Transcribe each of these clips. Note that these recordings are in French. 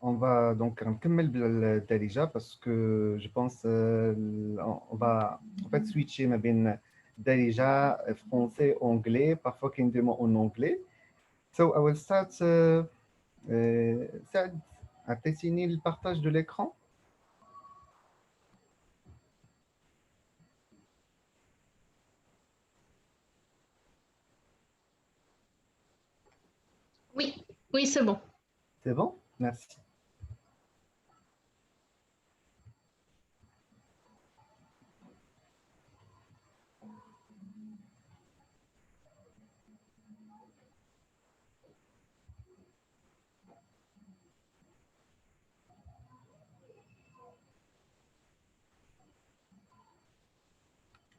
On va donc نكمل بالدارجة parce que je pense on va en fait switcher ما بين دارجة français anglais parfois كاين des mots en anglais. So I will start. سعد أعطيتيني le partage de l'écran. Oui, oui, c'est bon. C'est bon? Merci.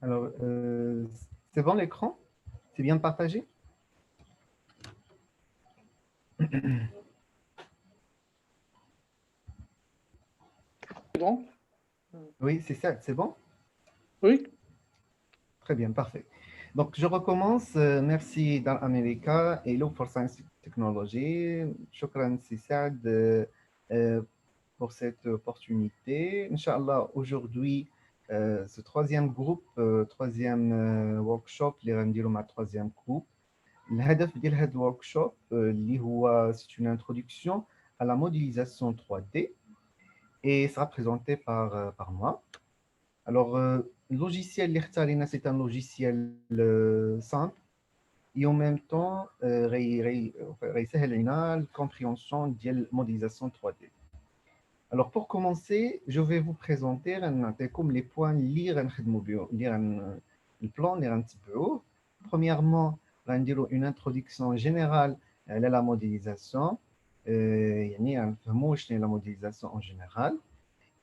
Alors, c'est bon l'écran? C'est bien partagé? Bon. Oui, c'est ça, c'est bon? Oui. Très bien, parfait. Donc, je recommence. Merci dans America et Look for Science Technology. Shukran, c'est Saad, pour cette opportunité. Inch'Allah, aujourd'hui, ce troisième groupe, troisième workshop, اللي غنديرو مع troisième groupe. الهدف ديال هذا الوركشوب اللي هو c'est une introduction à la modélisation 3D et sera présenté par moi. Alors, le logiciel اللي اختارينا c'est un logiciel simple et en même temps غيسهل علينا la compréhension ديال modélisation 3D. Alors, pour commencer, je vais vous présenter comme les points اللي غنخدموا بهم le plan اللي غنتبعوه. Premièrement, غنديروا une introduction générale à la modélisation. يعني غنفهموا شنو هي la modélisation en général.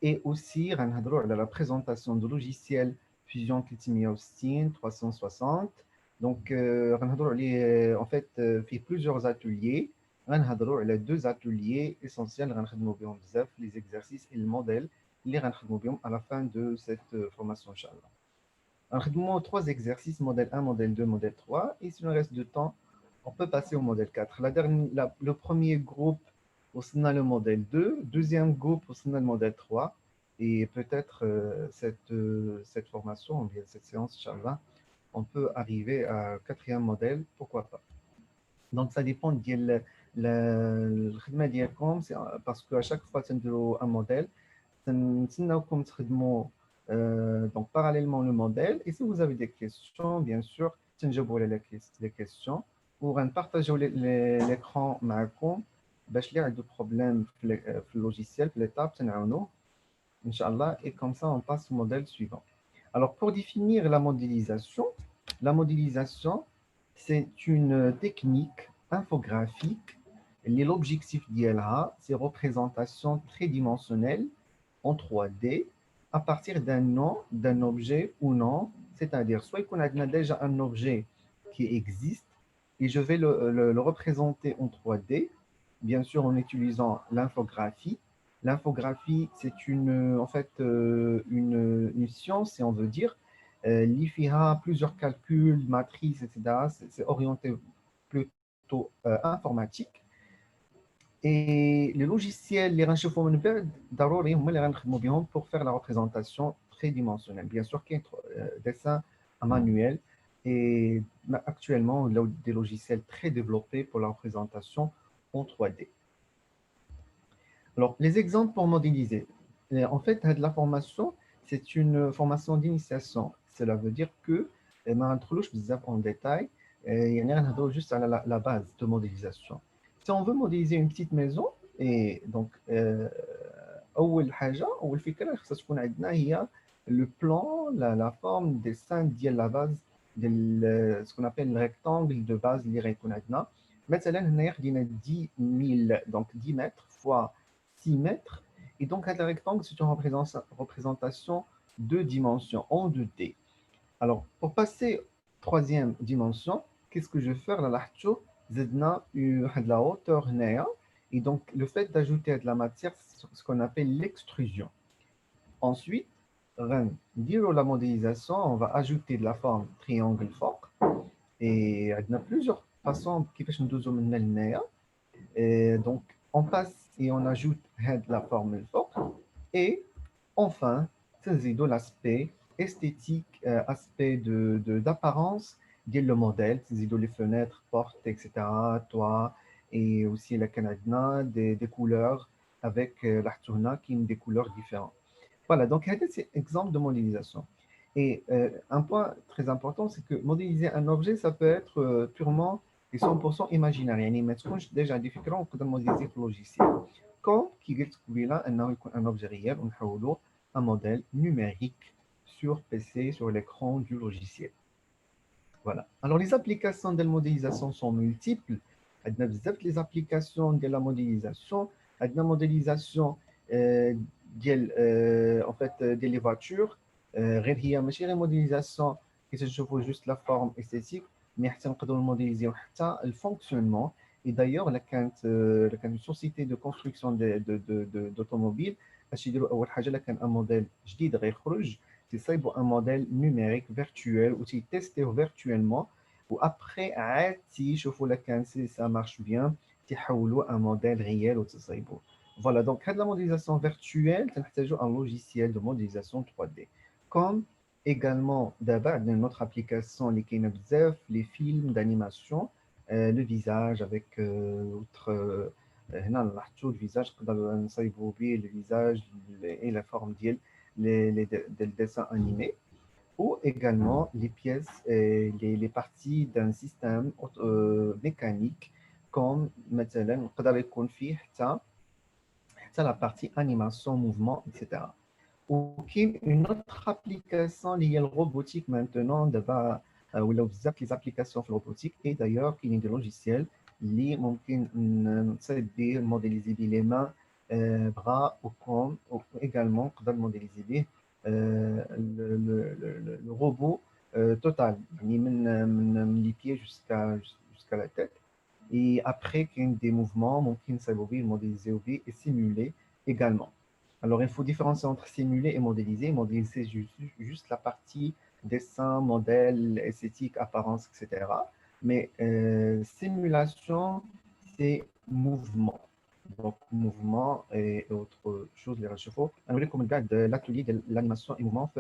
Et aussi, غنهضروا على la présentation du logiciel Fusion 360 360. Donc, غنهضروا عليه en fait في plusieurs ateliers. غنهضروا على deux ateliers essentiels غنخدموا بهم بزاف les exercices et le modèle اللي غنخدموا بهم à la fin de cette formation inchallah. غنخدموا trois exercices, modèle 1, modèle 2, modèle 3, et si le reste du temps, on peut passer au modèle 4. Le premier groupe, on a le modèle 2, deuxième groupe, on a le modèle 3, et peut-être cette formation, ou bien cette séance, inchallah, on peut arriver à quatrième modèle, pourquoi pas. Donc ça dépend de الخدمه ديالكم parce qu'à chaque fois تنديروا un modèle تنسناوكم تخدموا donc parallèlement le modèle et si vous avez des questions bien sûr تنجاوبوا على les questions وغنبارطاجيو l'écran معكم باش اللي عنده problème في logiciel في l'étape تنعاونوه Inch'Allah, et comme ça on passe au modèle suivant. Alors pour définir la modélisation c'est une technique infographique. L'objectif d'ILA, c'est représentation tridimensionnelle en 3D à partir d'un nom, d'un objet ou non. C'est-à-dire, soit qu'on a déjà un objet qui existe et je vais le représenter en 3D, bien sûr en utilisant l'infographie. L'infographie, c'est en fait une science, si on veut dire, l'IFIA, plusieurs calculs, matrices, etc. C'est orienté plutôt informatique. Et les logiciels, les غنشوفوا من بعد ضروري هما اللي غنخدموا بهم pour faire la représentation tridimensionnelle. Bien sûr, qu'il y a un dessin manuel et actuellement, il y a des logiciels très développés pour la représentation en 3D. Alors, les exemples pour modéliser. En fait, la formation, c'est une formation d'initiation. Cela veut dire que ما ندخلوش بزاف en détail, يعني غنهضروا juste à la base de modélisation. Si on veut modéliser une petite maison, et donc أول حاجة أول فكرة خصها تكون عندنا هي le plan, la forme dessin ديال la base ديال ce qu'on appelle le rectangle de base اللي غيكون عندنا. مثلا هنايا خدينا 10 000 donc 10 mètres fois 6 mètres. Et donc, un rectangle, c'est une représentation de dimensions en 2D. Alors, pour passer troisième dimension, qu'est-ce que je vais faire? Là, de la hauteur. Et donc, le fait d'ajouter de la matière, c'est ce qu'on appelle l'extrusion. Ensuite, dire la modélisation, on va ajouter de la forme triangle fork. Et il y a plusieurs façons qui font nous. Et donc, on passe et on ajoute la forme الفوق. Et enfin, تزيدوا l'aspect esthétique, aspect d'apparence ديال le modèle, تزيدوا les fenêtres, portes, etc., toit, et aussi la canadna, des couleurs avec l'artouna qui ont des couleurs différentes. Voilà, donc c'est un exemple de modélisation. Et un point très important, c'est que modéliser un objet, ça peut être purement et 100% imaginaire. يعني ما تكونش déjà différent نقدر modéliser في logiciel. Comme qui قلت قبيله انه يكون un objet réel ونحولوا un modèle numérique sur PC, sur l'écran du logiciel. Voilà. Alors les applications de la modélisation sont multiples. عندنا بزاف les applications de la modélisation. عندنا modélisation ديال en fait ديال les voitures. غير هي ماشي غير modélisation كي تشوفوا juste la forme esthétique, mais حتى نقدروا نموديليزيو حتى الفونكسيونمون. Et d'ailleurs, كانت une société de construction d'automobiles اش يديروا اول حاجه كان un modèle جديد غيخرج تصايبوا un modèle numérique virtuel ou تيستيوه virtuellement وابخي عاد تيشوفوا كان si ça marche bien تيحولوا un modèle réel وتصايبوه. Voilà, donc la modélisation virtuelle تنحتاجوا un logiciel de modélisation 3D. Comme également d'abord une autre application اللي كاينه بزاف les films d'animation, le visage avec outre هنا نلاحظوا الفيزاج نقدر نصايبوا به الفيزاج et la forme ديال des dessins animés, ou également les pièces et les parties d'un système mécanique comme مثلا نقدر يكون فيه حتى la partie animation, mouvement, etc. وكاين une autre application اللي هي الروبوتيك maintenant دابا ولاو بزاف les applications في الروبوتيك. et d'ailleurs كاينين des logiciels اللي ممكن نصايب به modéliser به les mains, bras ou corps, ou également نقدر modéliser به le robot total يعني من les pieds jusqu'à la tête. Et après qu'il y ait des mouvements ممكن نصايبوا به modéliser به et simuler également. Alors, il faut différencier entre simuler et modéliser. Modéliser, c'est juste la partie dessin, modèle, esthétique, apparence, etc. Mais simulation, c'est mouvement. Donc, mouvement et autre chose, les réchauffements. On comme le cas de l'atelier de l'animation et mouvement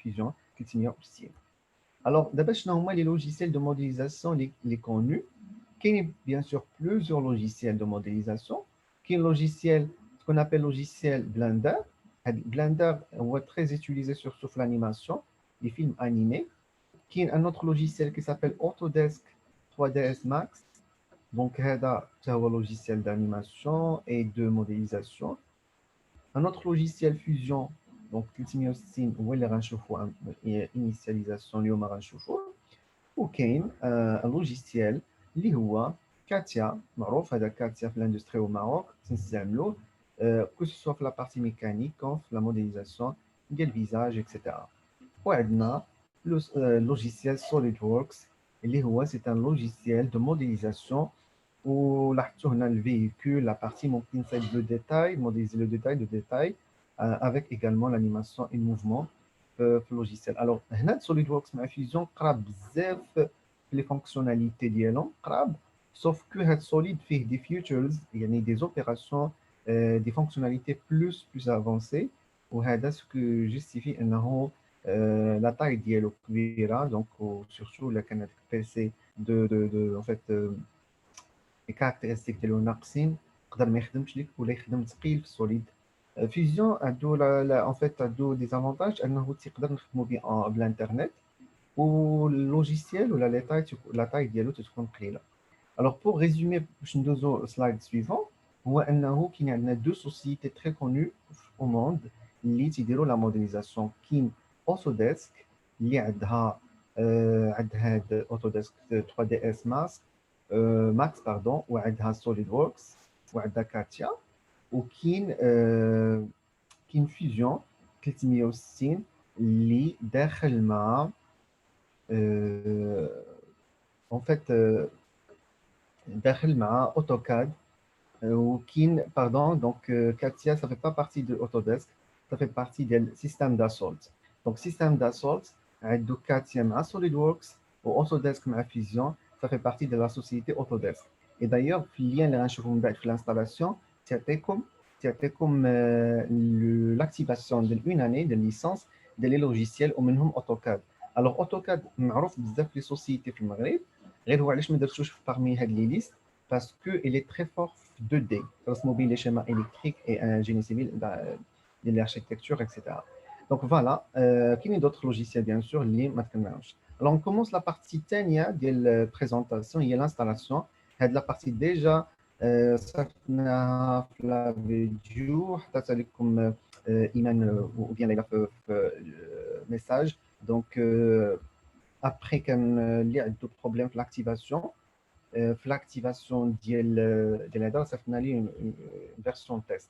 fusion, qui aussi. Alors, d'abord, les logiciels de modélisation, les connus. Il y a bien sûr plusieurs logiciels de modélisation. Qui est logiciel, ce qu'on appelle logiciel Blender. Blender est très utilisé surtout sur l'animation, les films animés. Qui est un autre logiciel qui s'appelle Autodesk 3ds Max. Donc, c'est un logiciel d'animation et de modélisation. Un autre logiciel Fusion, donc Ultimate où il y a initialisation, وكاين un logiciel اللي هو كاتيا معروف. هذا كاتيا في الاندستري والماروك تنستعملوه كو سوا في لا بارتي ميكانيك كون في لا موديليزاسيون ديال الفيزاج اكسيتيرا. وعندنا لوجيسيال سوليد ووركس اللي هو سي ان لوجيسيال دو موديليزاسيون. ولاحظتوا هنا الفيهيكول لا بارتي ممكن نصايب لو ديتاي موديليزي لو ديتاي avec également l'animation et le mouvement في اللوجيسيال. الوغ هنا سوليد ووركس مع فيزيون قراب بزاف في لي فونكسيوناليتي ديالهم قراب، سوف كو هاد سوليد فيه دي فيوتشرز يعني دي اوبيراسيون دي فونكسيوناليتي بلوس افونسي، وهذا سكو جوستيفي انه لا تاي ديالو كبيره. دونك سورتو الا كانت بي سي دو ان فيت لي كاركتيرستيك ديالو ناقصين يقدر ما يخدمش ليك ولا يخدم ثقيل في سوليد. فيزيون عنده ان فيت عنده دي زافونتاج انه تقدر نخدموا به بالانترنت واللوجيسيال ولا لا تاي ديالو تكون قليله. الوغ بور ريزومي باش ندوزو سلايد سويفون، هو انه كاين عندنا دو سوسيتي تري كونو او موند اللي تيديروا لا موديليزاسيون. كاين اوتوديسك اللي عندها هاد اوتوديسك 3 دي اس ماكس باردون، وعندها سوليد ووركس، وعندها كاتيا، وكاين فيزيون 360 اللي داخل مع en fait داخل مع AutoCAD. وكاين pardon donc Katia ça fait pas partie de Autodesk, ça fait partie du système d'Assault. Donc système d'Assault عنده Katia مع SolidWorks و Autodesk مع Fusion, ça fait partie de la société Autodesk. Et d'ailleurs في اللين اللي غنشوفوا من بعد في l'installation تعطيكم l'activation d'une année de licence ديال les logiciels ومنهم AutoCAD. Alors AutoCAD معروف بزاف في sociétés في المغرب، غير هو علاش ما درتوش parmi هاد لي ليست parce que il est très fort في 2D رسموا به les schémas électriques et un génie civil de l'architecture etc. Donc voilà, كاينين d'autres logiciels bien sûr اللي ما تكلمناهمش. Alors on commence la partie الثانيه ديال présentation هي l'installation. هاد la partie déjà صيفطناها في لا فيديو حطيتها لكم ايمان ou bien ليلى في message. Donc après كان اللي عنده problème في l'activation في l'activation ديال هذا صيفطنا ليه une version test.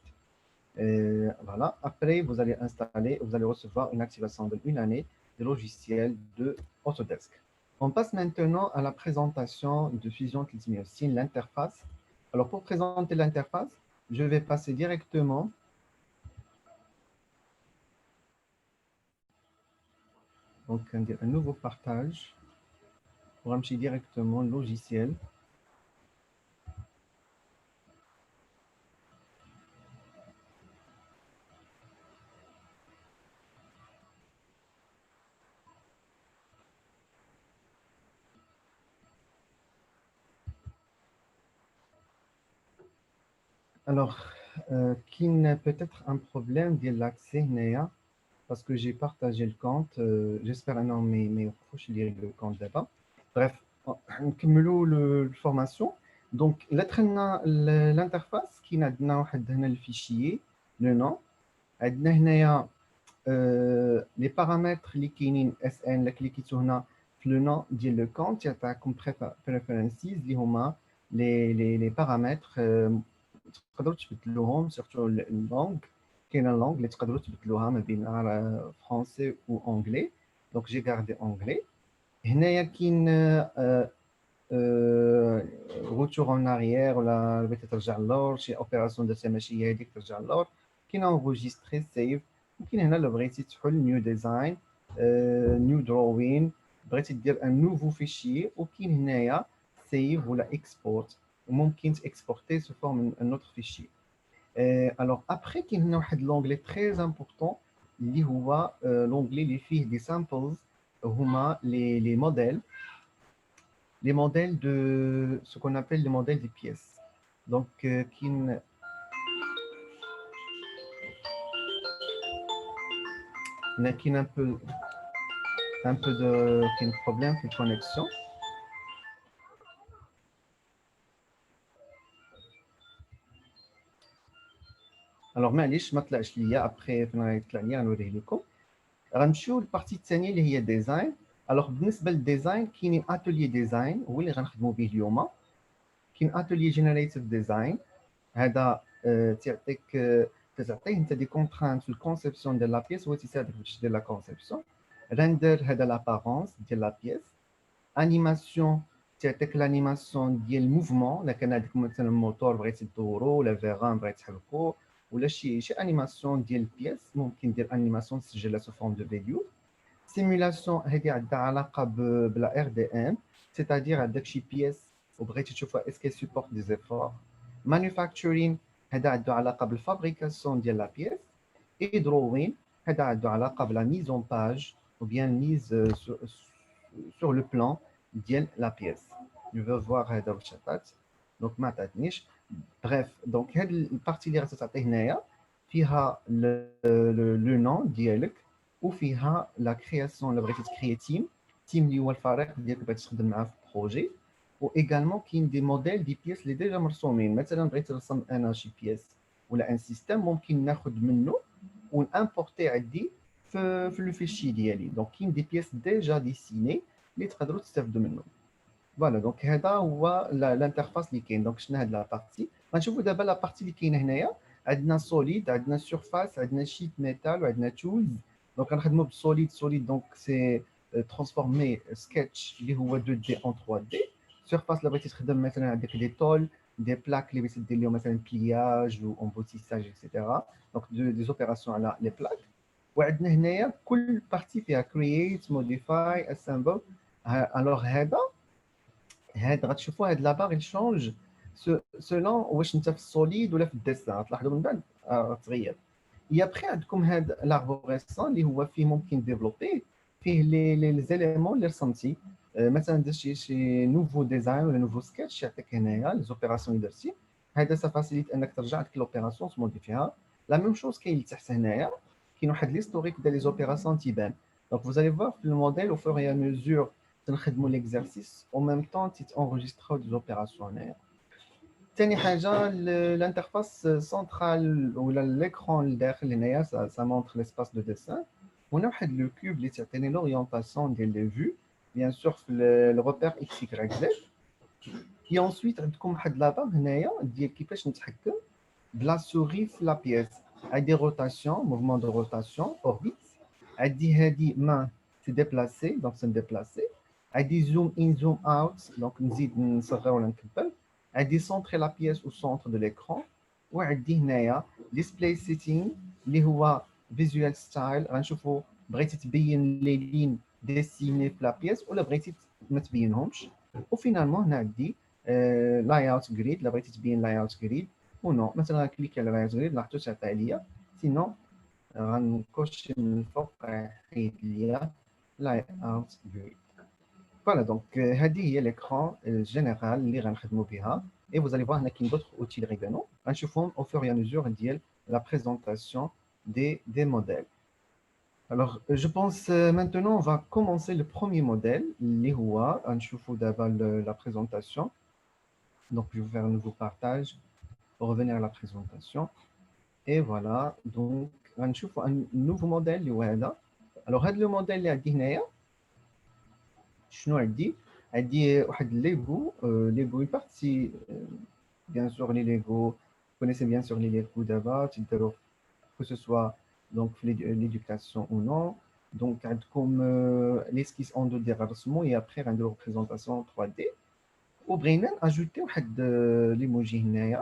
Voilà. Après, vous allez installer, vous allez recevoir une activation de une année de logiciel de Autodesk. On passe maintenant à la présentation de Fusion 360, l'interface. Alors, pour présenter l'interface, je vais passer directement donc un nouveau partage pour amener directement le logiciel. Alors, qui n'a peut-être un problème de l'accès Néa, parce que j'ai partagé le compte. J'espère non, mais proches lire le compte d'abord. Bref, on commence la formation. Donc, l'interface qui n'a le fichier, le nom. Les paramètres qui SN, qui sont le nom de le compte, il y a comme préférences, les paramètres. تقدروا تبدلوهم surtout langue. كاينه langue اللي تقدروا تبدلوها ما بين français ou anglais. Donc j'ai gardé anglais. هنايا كاين retour en arrière ولا بغيتي ترجع للور شي اوبيراسيون درتها ماشي هي هذيك ترجع للور. كاين enregistrer save. وكاين هنا لو بغيتي تحل new design new drawing بغيتي دير un nouveau fichier. وكاين هنايا save ولا export وممكن exporter sous forme un autre fichier. Alors après qu'il y a un onglet très important اللي هو l'onglet اللي فيه des samples هما les modèles de ce qu'on appelle les modèles des pièces. Donc كاين un peu de problème de connexion. Alors معليش ما طلعش ليا ابخي فين غيطلع ليا غنوريه لكم. غنمشيو للبارتي الثانيه اللي هي ديزاين. الوغ بالنسبه للديزاين كاينين اتولي ديزاين هو اللي غنخدموا به اليوم. كاين اتولي جينيريتيف ديزاين هذا تعطيه انت دي كونترانت في الكونسيبسيون ديال لا بيس هو تيساعدك باش دير لا كونسيبسيون. رندر هذا لابارونس ديال لا بيس. انيماسيون تعطيك لانيماسيون ديال الموفمون الا كان عندك مثلا موتور بغيتي تدورو ولا فيغان بغيتي تحركو ولا شي انيماسيون ديال البيس ممكن دير انيماسيون تسجلها سو فورم دو فيديو. سيمولاسيون هذه عندها علاقه بلا ار دي ام سيتادير عندك شي بيس وبغيتي تشوفها اسكي سيبورت دي زيفور. مانيفاكتورين هذا عنده علاقه بالفابريكاسيون ديال لا بيس. اي دروين هذا عنده علاقه بلا ميز اون باج ou bien mise sur le plan ديال la pièce. Je veux voir هذا واش عطات. Donc ما عطاتنيش. Bref, donc هاد البارتي اللي غتعطي هنايا فيها لو نون ديالك وفيها لا كرياسيون اللي بغيتي تكري تيم اللي هو الفريق ديالك بغيتي تخدم معاه في بروجي. و ايغالمون كاين دي موديل دي بيس اللي ديجا مرسومين. مثلا بغيت نرسم انا شي بيس ولا ان سيستيم ممكن ناخذ منه ونامبورتي عندي في لو فيشي ديالي. دونك كاين دي بيس ديجا ديسيني اللي تقدروا تستافدوا منهم. فوالا دونك هذا هو الانترفاس اللي كاين. دونك شفنا هاد لا بارتي. غنشوفوا دابا لا بارتي اللي كاينه هنايا. عندنا سوليد عندنا سيرفاس عندنا شيت ميتال وعندنا تولز. دونك غنخدموا بالسوليد دونك سي ترانسفورمي سكتش اللي هو 2 دي ان 3 دي. سيرفاس اللي بغيتي تخدم مثلا عندك دي تول دي بلاك اللي بغيتي دير لهم مثلا بلياج و امبوتيساج اكسيتيرا. دونك دي اوبيراسيون على لي بلاك. وعندنا هنايا كل بارتي فيها كرييت موديفاي اسامبل. الوغ هذا غتشوفوا هاد لا باغ يشونج سولون واش انت في السوليد ولا في الديسان تلاحظوا من بعد تغير. Et après عندكم هذا l'arborescent اللي هو فيه ممكن ديفلوبي فيه لي زيليمون اللي رسمتي مثلا درت شي نوفو ديزاين ولا نوفو سكتش يعطيك هنايا لي زوبيراسيون اللي درتي هذا سافاسيليت انك ترجع لك لوبيراسيون تموديفيها. لا ميم شوز كاين لتحت هنايا كاين واحد ليستوريك ديال لي زوبيراسيون تيبان دونك vous allez voir في الموديل au fur et à mesure تنخدموا l'exercice en même temps تيتونجستروا دي زوبيراسيون هنايا. ثاني حاجه الانترفاس سنترال ولا ليكرون الداخل هنايا ça montre l'espace de dessin. هنا واحد لو كوب اللي تعطيني لورينتاسيون ديال لي فيو بيان سور في الروبير اكس واي زد. Et ensuite عندكم واحد لابار هنايا ديال كيفاش نتحكم بلا سوري في لا بيس. عندي روتاسيون موفمون دو روتاسيون اوربيت عندي هادي ما سي ديبلاسي دونك سي ديبلاسي عندي زوم ان زوم اوت دونك نزيد نصغر ولا نكبر عندي سونتري لا بيس او سونتر دو ليكرون وعندي هنايا ديسبلاي سيتين اللي هو فيزوال ستايل غنشوفوا بغيتي تبين لي لين ديسيني في لا بيس ولا بغيتي ما تبينهمش. وفينالمون هنا عندي لاي اوت جريد لا بغيتي تبين لاي اوت جريد ونو مثلا غنكليكي على لاي اوت جريد لاحظتوا تعطي عليا سينو غنكوشي من الفوق حيد ليا لاي اوت جريد. فوالا دونك هذه هي ليكرون جينيرال اللي غنخدموا بها. Et vous allez voir هنا كاين d'autres outils ريغونو غنشوفهم au fur et à mesure ديال la présentation des modèles. Alors je pense maintenant on va commencer le premier modèle اللي هو غنشوفوا دابا la présentation. Donc je vais faire un nouveau partage pour revenir à la présentation. Et voilà donc غنشوفوا un nouveau modèle اللي هو هذا. Alors هذا le modèle اللي عندي هنايا شنو عندي واحد ليغو ليغو une partie bien sûr les Lego vous connaissez bien sûr les Lego d'abord que ce soit donc l'éducation ou non. Donc عندكم l'esquisse en 2D غنرسمو et après غنديرو représentation 3D وبغينا ajouter واحد ليموجي هنايا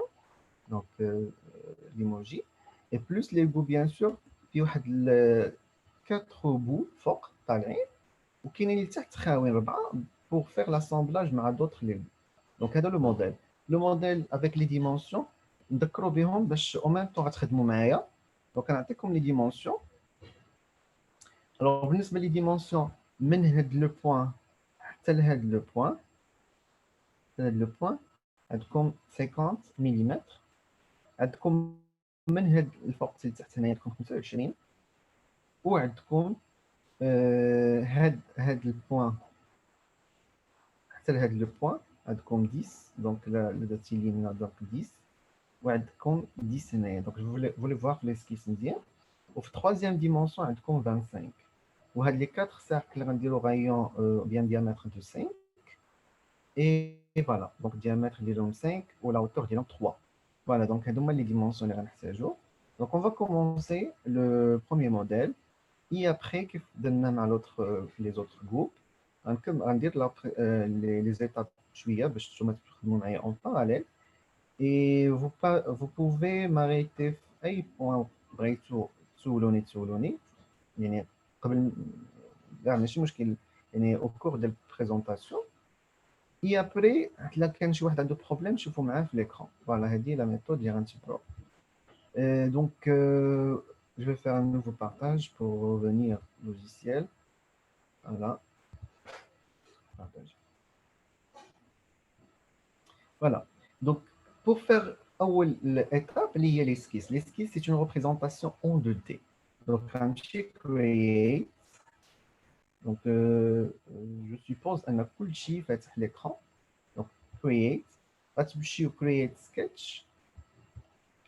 donc ليموجي et plus Lego bien sûr في واحد 4 بو فوق طالعين وكاينين اللي تحت خاويين 4 pour faire l'assemblage مع d'autres Lego. Donc هذا le modèle. Le modèle avec les dimensions نذكروا بهم باش au même temps غتخدموا معايا. Donc غنعطيكم les dimensions. Alors بالنسبه لي dimensions من هاد لو بوين حتى لهاد لو بوين عندكم 50 ملم عندكم من هاد الفوق حتى لتحت هنايا عندكم 25 وعندكم هاد البوين حتى لهاد لو بوين عندكم 10 دونك لا درتي لي هنا دونك 10 وعندكم 10 هنايا دونك جو فولي فوار ليسكيس مزيان. وفي troisième dimension عندكم 25 وهاد لي 4 cercles غنديرو غايون بيان diamètre de 5 et voilà donc diamètre ديالهم 5 و la hauteur ديالهم 3. Voilà donc هادو هما لي dimensions اللي غنحتاجو. Donc on va commencer le premier modèle et après كيف درنا مع l'autre les autres groupes غندير les étapes شويه باش نتوما تخدموا معايا en parallèle et vous pouvez m'arrêter في اي بوين بغيتو تسولوني يعني قبل كاع ماشي مشكل يعني au cours de la présentation et après الا كان شي واحد عنده بروبليم نشوفوا معاه في l'écran. Voilà هذه la méthode اللي غنتبعوا. Donc je vais faire un nouveau partage pour revenir logiciel. Voilà. Partage. Voilà. Donc pour faire أول étape اللي هي l'esquisse. L'esquisse c'est une représentation en 2D. Donc غنمشي create. Donc je suppose أن كلشي فاتح l'écran. Donc create. غتمشيو create sketch.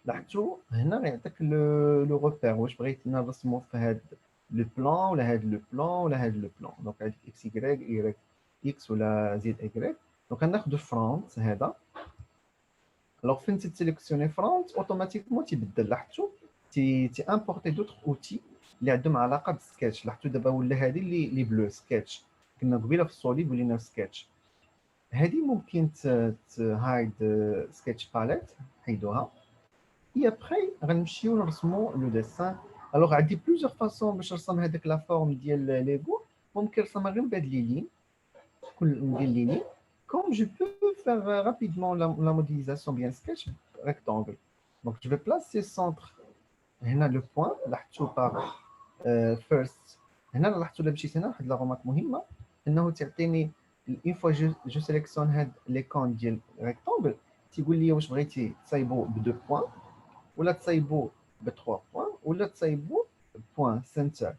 لاحظتوا هنا غيعطيك لو روبير واش بغيت نرسمو في هاد لو بلان ولا هاد لو بلان ولا هاد لو بلان. دونك عندك اكس واي اكس ولا زد اي. دونك غناخدو فرونت هذا. الوغ فين تيسيليكسيوني فرونت اوتوماتيكمون تيبدل. لاحظتوا تي امبورتي دوطخ اوتي اللي عندهم علاقه بالسكتش. لاحظتوا دابا ولا هذه اللي بلو سكتش كنا قبيله في السوليد ولينا في سكتش. هذه ممكن هايد سكتش باليت حيدوها. Et après غنمشيو نرسمو لو ديسان. الوغ عندي بلوزيغ فاصون باش نرسم هذيك لا فورم ديال ليغو. ممكن نرسمها غير بهاد لي لين كل ندير لي لين كوم جو بو faire rapidement la modélisation bien sketch rectangle. Donc, je vais placer centre. هنا le point لاحظتوا par first. هنا لاحظتوا الا مشيت هنا واحد لا رومارك مهمه انه تعطيني اون فوا جو سيليكسيون هاد لي كون ديال ريكتانجل تيقول لي واش بغيتي تصايبو ب 2 بوين ولا تصايبو ب 3 بوين ولا تصايبو بوين سنتر.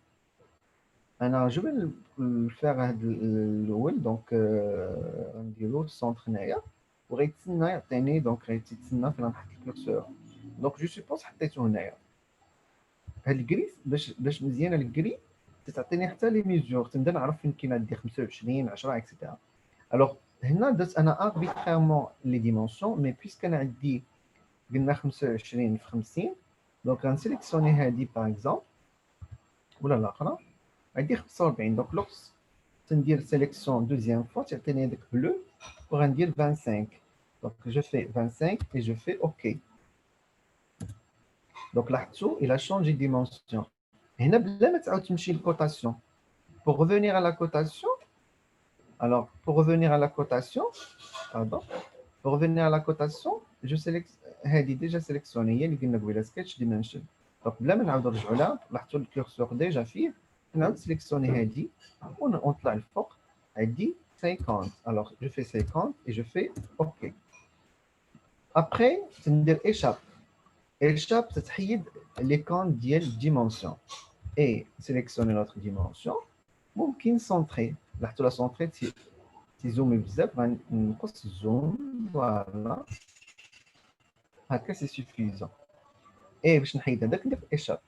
انا جو في نفير هاد الاول دونك غنديرو السونتر هنايا وغيتسنى يعطيني دونك غيتسنى فين نحط الكورسور. دونك جو سوبوز حطيتو هنايا. هاد الكري باش مزيانه الكري تعطيني حتى لي ميزور تنبدا نعرف فين كاين عندي 25 10 اكسيتيرا. الوغ هنا درت انا اربيتريرمون لي ديمونسيون مي بويسك انا عندي قلنا 25 في 50 دونك غنسيليكسيوني هادي باغ اكزومبل ولا الاخرى عندي 45 دونك لوكس تندير سيليكسيون دوزيام فوا تعطيني هذاك بلو وغندير 25 دونك جو في 25 et je fais OK. Donc لاحظتوا il a changé de dimension. هنا بلا ما تعاود تمشي للكوتاسيون. Pour revenir à la cotation, alors pour revenir à la cotation, pardon, pour revenir à la cotation, je sélectionne هذه déjà sélectionnée هي اللي قلنا قبيله sketch dimension. Donc بلا ما نعاود نرجعوا لها لاحظتوا الكورسور ديجا فيه نعاود سيليكسيوني هذه ونطلع الفوق عندي 50. Alors je fais 50 et je fais OK. Après ندير échappe. Échappe تتحيد les comptes ديال dimension et sélectionner notre dimension. ممكن سونطري لاحظتوا لا سونطري تيزومي بزاف غنقص الزوم فوالا هكا سي سوفيزون. اي باش نحيد هذاك ندير ايشاب.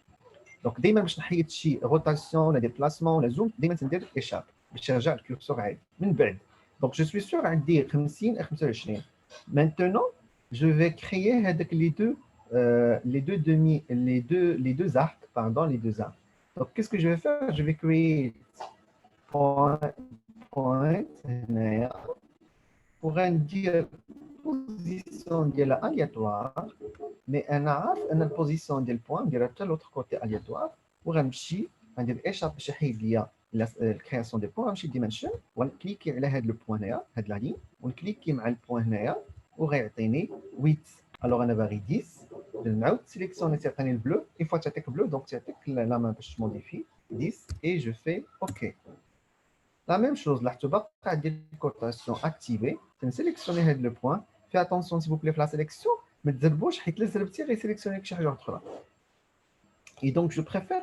دونك ديما باش نحيد شي روتاسيون ولا ديبلاسمون ولا زوم ديما تندير ايشاب باش يرجع الكورسور عادي من بعد. دونك جو سوي سور عندي 50 et 25. Maintenant je vais créer هذاك les deux arcs pardon les deux arcs. Donc qu'est-ce que je vais faire? Je vais créer point هنايا وغندير بوزيسيون ديالها الياتوار مي انا عارف ان البوزيسيون ديال البوان نديرها حتى لوتر كوتي الياتوار وغنمشي غندير ايشاب باش يحيد ليا الكرياسيون دي بوان غنمشي ديمنشن ونكليكي على هاد لو بوان هنايا هاد لا لين ونكليكي مع البوان هنايا وغيعطيني 8. الوغ انا باغي 10 نعاود سيليكسيوني تعطيني البلو اون فوا تعطيك بلو دونك تعطيك لا مان باش تموديفي 10 et je fais OK. La même chose, là, tu vas dire cotation activée. Tu sélectionnes le point. Fais attention, s'il vous plaît, à la sélection. Mais de bouche, il te laisse le petit et sélectionner quelque chose d'autre. Et donc, je préfère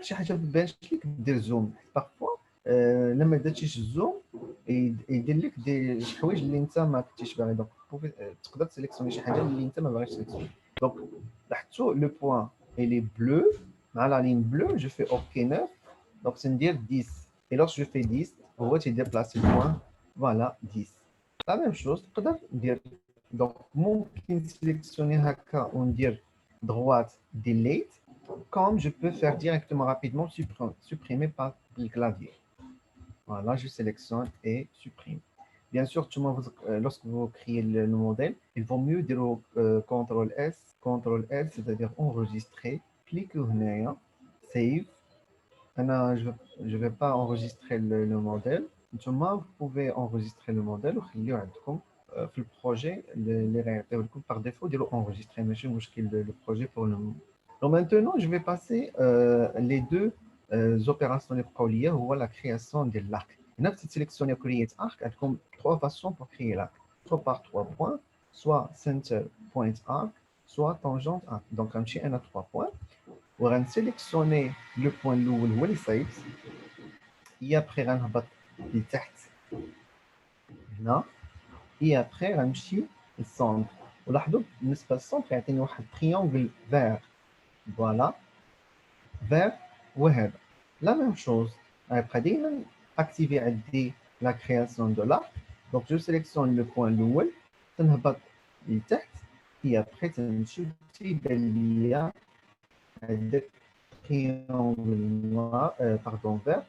des zooms. Parfois, لما درتي زوم يدير لك دي الحوايج اللي انت ما كنتيش باغي دونك تقدر تسيليكسيوني شي حاجه اللي انت ما باغيش تسيليكسيوني. دونك لاحظتوا لو بوين il est bleu مع la ligne bleue je fais OK 9 donc c'est dire 10 et lorsque je fais 10 هو تيديبلاسي البوان فوالا 10. la même chose تقدر ندير دونك ممكن تسيليكسيوني هكا وندير droite delete comme je peux faire directement rapidement supprimer par le clavier. Voilà, je sélectionne et supprime. Bien sûr, lorsque vous créez le modèle, il vaut mieux dire CTRL S, c'est-à-dire enregistrer. Cliquez هنايا, save. Je ne vais pas enregistrer le modèle. Vous pouvez enregistrer le modèle وخليوه عندكم في البروجي اللي غيعطيو لكم par défaut ديروا enregistrer ماشي مشكل le projet pour le moment. Donc maintenant, je vais passer les deux opérations les بقاو هو la création de l'arc. Maintenant, si vous sélectionnez create arc, il y a trois façons pour créer l'arc. Soit par 3 points, soit center point arc, soit tangente arc. Donc, on a 3 points. On va sélectionner le point الاول هو اللي صايب. Et après, on va لتحت هنا. Et après, on va السونتر. ولاحظوا بالنسبه للسونتر يعطيني واحد triangle vert. Voilà, vert وهذا. La même chose. Après, دائما activer la création de l'arc. Donc, je sélectionne le point الأول, تنهبط لتحت, et après, تنمشي تيبان ليا هذاك triangle noir, pardon, vert.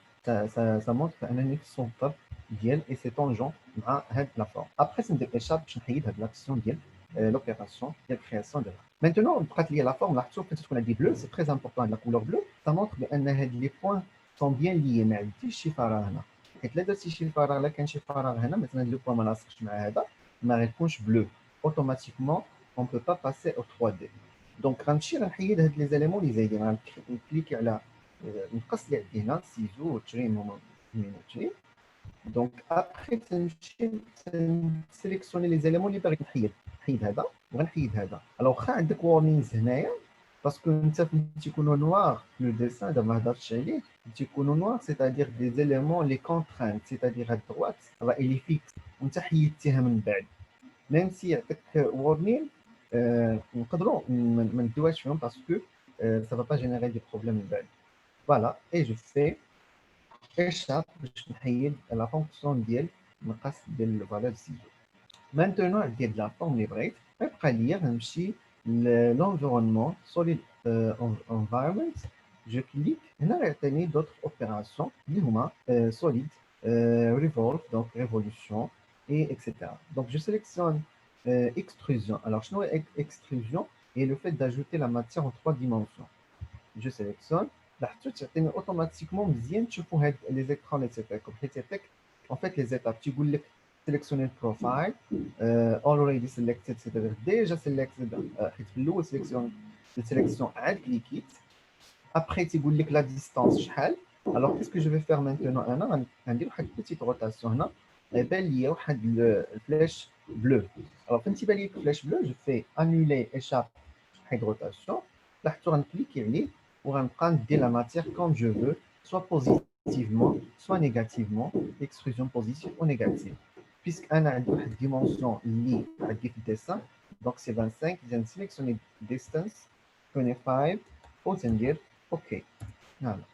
Ça montre qu'أنني في السونتر ديال et c'est tangent مع هاد la forme. Après, ندير échappe باش نحيد هاد l'action ديال l'opération de création de l'arc. Maintenant, quand il y a la forme, l'arceau, quand on a dit bleu, c'est très important. La couleur bleue, ça montre que les points sont bien liés. Mais il y a des chiffres. Et là, si chiffres là, quand chiffres là, maintenant le point ما لاصقش مع هذا. ما غيكونش bleu. Automatiquement, on ne peut pas passer au 3D. Donc, غنمشي غنحيد هاد لي زيليمون اللي زايدين، غنكليكي على نقص اللي عندي هنا سيزو وتريم وتريم. دونك ابخي تنمشي نسيليكسيوني لي زيليمون اللي باغي نحيد هذا وغنحيد هذا. الوغ واخا عندك وارنينز هنايا باسكو انت فين تيكونوا نوار لو ديسان دابا ما هضرتش عليه تيكونوا نوار سيتادير دي زيليمون لي كونترانت سيتادير هاد الدروات راه الي فيكس وانت حيدتيها من بعد ميم سي يعطيك وارنين نقدروا ما ندويش فيهم باسكو ça va pas générer des problèmes من بعد. Voilà, et je fais échappe باش نحيد la fonction ديال نقص ديال الفالور سيزو. Maintenant ديال la forme اللي بغيت غيبقى ليا غنمشي l'environnement solid environment. Je clique هنا غيعطيني d'autres opérations اللي هما solid revolve donc révolution et etc. Donc je sélectionne extrusion. Alors شنو هي extrusion et le fait d'ajouter la matière en 3 dimensions. Je sélectionne لاحظتوا تعطيني اوتوماتيكمون مزيان تشوفوا هاد لي زيكران اللي تيعطيكم حيت يعطيك ان فيت لي زيتاب تيقول لك سيليكسيوني البروفايل اوريدي سيليكتد سيتادير ديجا سيليكتد حيت في الاول سيليكسيون عاد كليكيت ابخي تيقول لك لا ديستانس شحال. الوغ كيسكو جو في فير مانتونون انا غندير واحد بيتيت روتاسيون هنا يبان ليا واحد الفلاش بلو. الوغ فين تيبان لي الفلاش بلو جو في انولي ايشاب حيد روتاسيون لاحظتوا غنكليكي عليه وغنبقى ندير la matière comme je veux, soit positivement, soit négativement, extrusion positive ou négative. Puisque أنا عندي واحد dimension اللي عندي في الديسان donc c'est 25 je viens de sélectionner distance 25 وتندير OK. Voilà.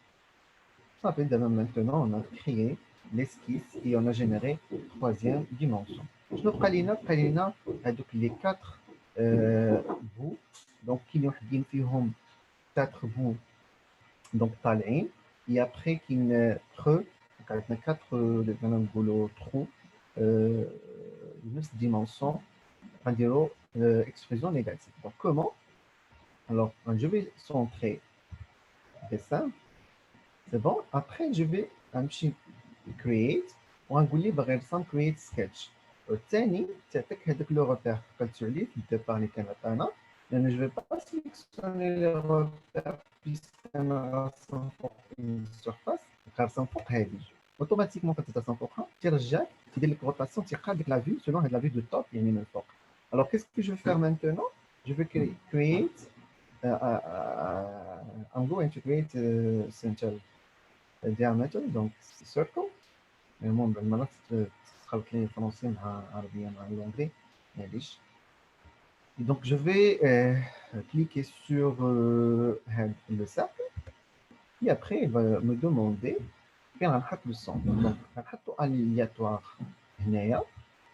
Ça fait maintenant on a créé l'esquisse et on a généré troisième dimension. شنو بقى لينا هذوك les 4 bouts donc كاينين وحدين فيهم 4 bouts donc طالعين et après كاين creux donc عندنا 4 نقولوا trous نفس dimension غنديروا extrusion négative. Donc comment? Alors je vais centrer dessin, c'est bon. Après je vais نمشي create وغنقول لي باغي نرسم create sketch. والثاني تعطيك هذاك لو روبير قلتو عليه في الديبار اللي كان عطانا لان جو في با سيليكسيوني لي روبير puisque انا راسم فوق السيرفاس غنرسم فوق هذه اوتوماتيكمون كنت ترسم فوقها تيرجعك تدير لك روتاسيون تيقاد لك لا فيو سولون هاد لا فيو دو توب يعني من الفوق. Alors qu'est-ce que je vais faire maintenant? Je vais create I'm going to create a center diameter donc circle. المهم بعد المرات تخلط لي الفرنسي مع العربيه مع l'anglais معليش. Et donc je vais cliquer sur le cercle et après il va me demander فين غنحط le centre. Donc غنحطو aléatoire هنايا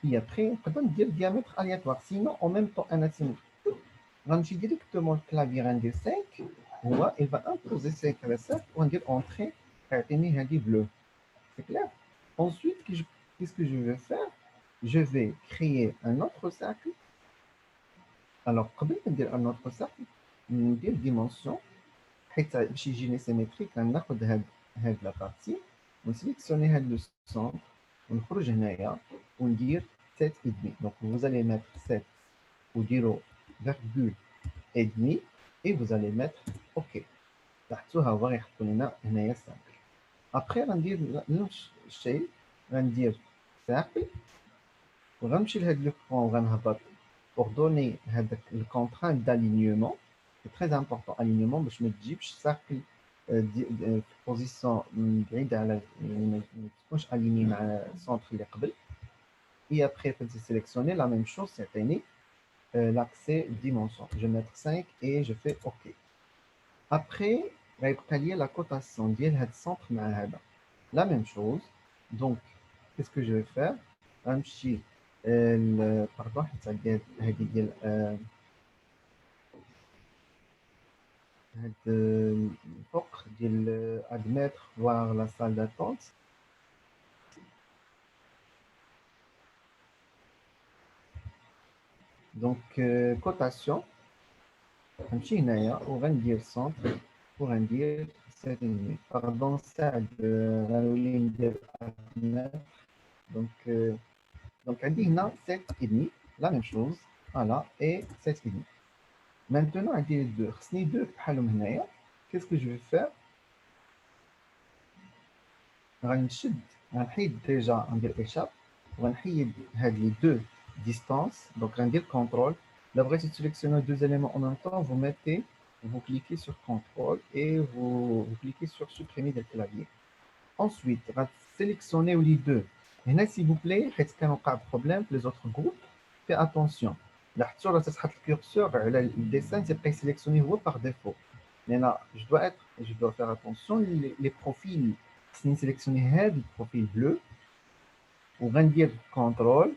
et après نقدر ندير diamètre aléatoire sinon en même temps انا غنمشي directement الكلافي غندير 5 هو il va imposer 5 على cercle وندير entrée غيعطيني هذه bleu. C'est clair? Ensuite, qu'est-ce que je vais faire? Je vais créer un autre cercle. Alors, قبل ما ندير un autre cercle, ندير dimension حيت باش يجيني symétrique غناخد هاد لا بارتي ونسيليكسيوني هاد لو سونتر ونخرج هنايا وندير 7 et demi. Donc vous allez mettre 7 وديروا virgule et demi et vous allez mettre OK. لاحظتوا ها هو غيحط لنا هنايا cercle. Après غندير نفس الشيء غندير cercle وغنمشي لهاد لو بوان وغنهبط pour donner هذاك الكونترانت d'alignement. C'est très important alignement باش ما تجيبش cercle في بوزيسيون بعيده على يعني ما تكونش aligné مع السونتر اللي قبل. Et après quand j'ai sélectionné la même chose c'est l'accès dimension. Je vais mettre 5 et je fais OK. Après غيبقى لي la cotation ديال هاد السونتر مع هذا. La même chose. Donc, qu'est-ce que je vais faire? غنمشي pardon حيت عندي هذه ديال هاد الفوق ديال admettre voir la salle d'attente. Donc cotation غنمشي هنايا وغندير centre وغندير 7,5. Pardon سعد غنولي ندير admettre. Donc Donc, on dit là 7,5, la même chose. Voilà, et 7,5. Maintenant, on dit les deux. Les deux, qu'est-ce que je vais faire? غنشد غنحيد déjà ندير échappe وغنحيد هاد les deux distances. Donc غندير contrôle. Là, بغيتي sélectionner deux éléments en même temps, vous cliquez sur contrôle et vous cliquez sur supprimer des claviers. Ensuite, sélectionnez les deux. هنا s'il vous plaît, حيت كان وقع problème les autres groupes, faites attention. لاحظتوا راه تتحط الكورسور على الديسان تيبقى sélectionné هو par défaut. Mais je dois faire attention les profils. خصني نسيليكسيوني هاد البروفيل بلو وغندير كونترول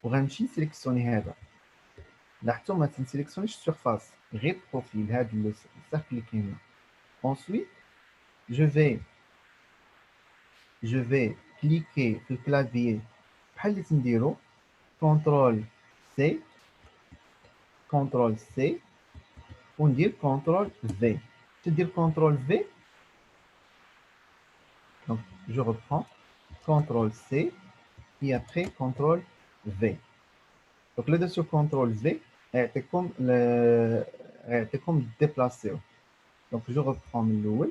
وغنمشي نسيليكسيوني هذا. لاحظتوا ما تنسيليكسيونيش السيرفاس غير البروفيل هاد السيركل اللي كاين هنا. Ensuite, je vais cliquer في الكلافيي بحال اللي تنديرو كونترول سي وندير كونترول في. تدير كونترول في. Donc je reprends CTRL C et après CTRL V. Donc là sur CTRL V, c'est comme déplacer. Donc je reprends le loul.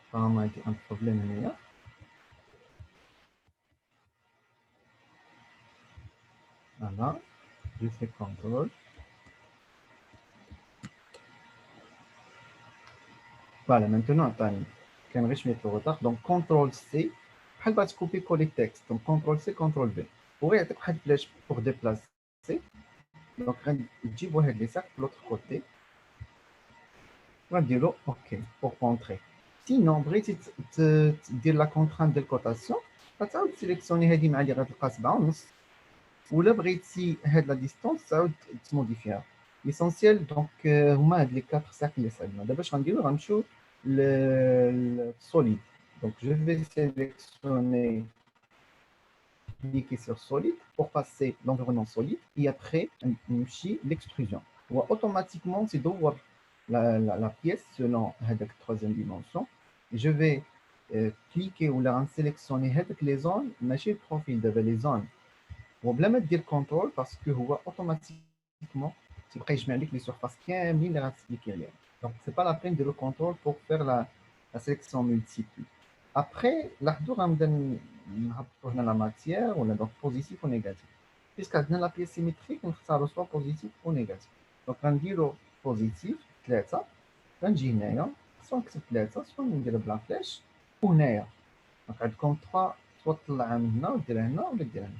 Apparemment, il y a un problème là. Voilà, je fais CTRL. Voilà, maintenant, quand je mets le retard, donc CTRL C, je vais copier-coller le texte. Donc CTRL C, CTRL V. Pour être flèche pour déplacer, donc je vais les sacs de l'autre côté. On va dire OK pour entrer. Sinon, بغيتي دير la contrainte de cotation, غتعاود sélectionner هذه مع اللي غتلقى 7.5 ولا بغيتي هاد la distance تعاود تموديفيها. L'essentiel donc هما هاد les 4 cercles اللي صايبنا. دابا اش غنديرو غنمشيو solide. Donc je vais sélectionner, cliquer sur solide pour passer l'environnement solide et après نمشي l'extrusion. Automatiquement c'est d'ouvrir la pièce selon la troisième dimension. Je vais cliquer ou la sélectionner les zones, mâcher le profil de les zones. Ou bien mettre dire contrôle parce que automatiquement, c'est prêt je mets les surfaces qui ont mis les expliquer. Donc c'est pas la peine de le contrôle pour faire la sélection multiple. Après, la la matière, on a donc positif ou négatif. Puisqu'à la pièce symétrique, ça reçoit positif ou négatif. Donc on dit positif. 3 غنجي هنايا سواء نكتب 3 سواء ندير بلا فلاش وهنايا دونك عندكم 3 سواء تطلعها من هنا وديرها هنا ولا ديرها هنا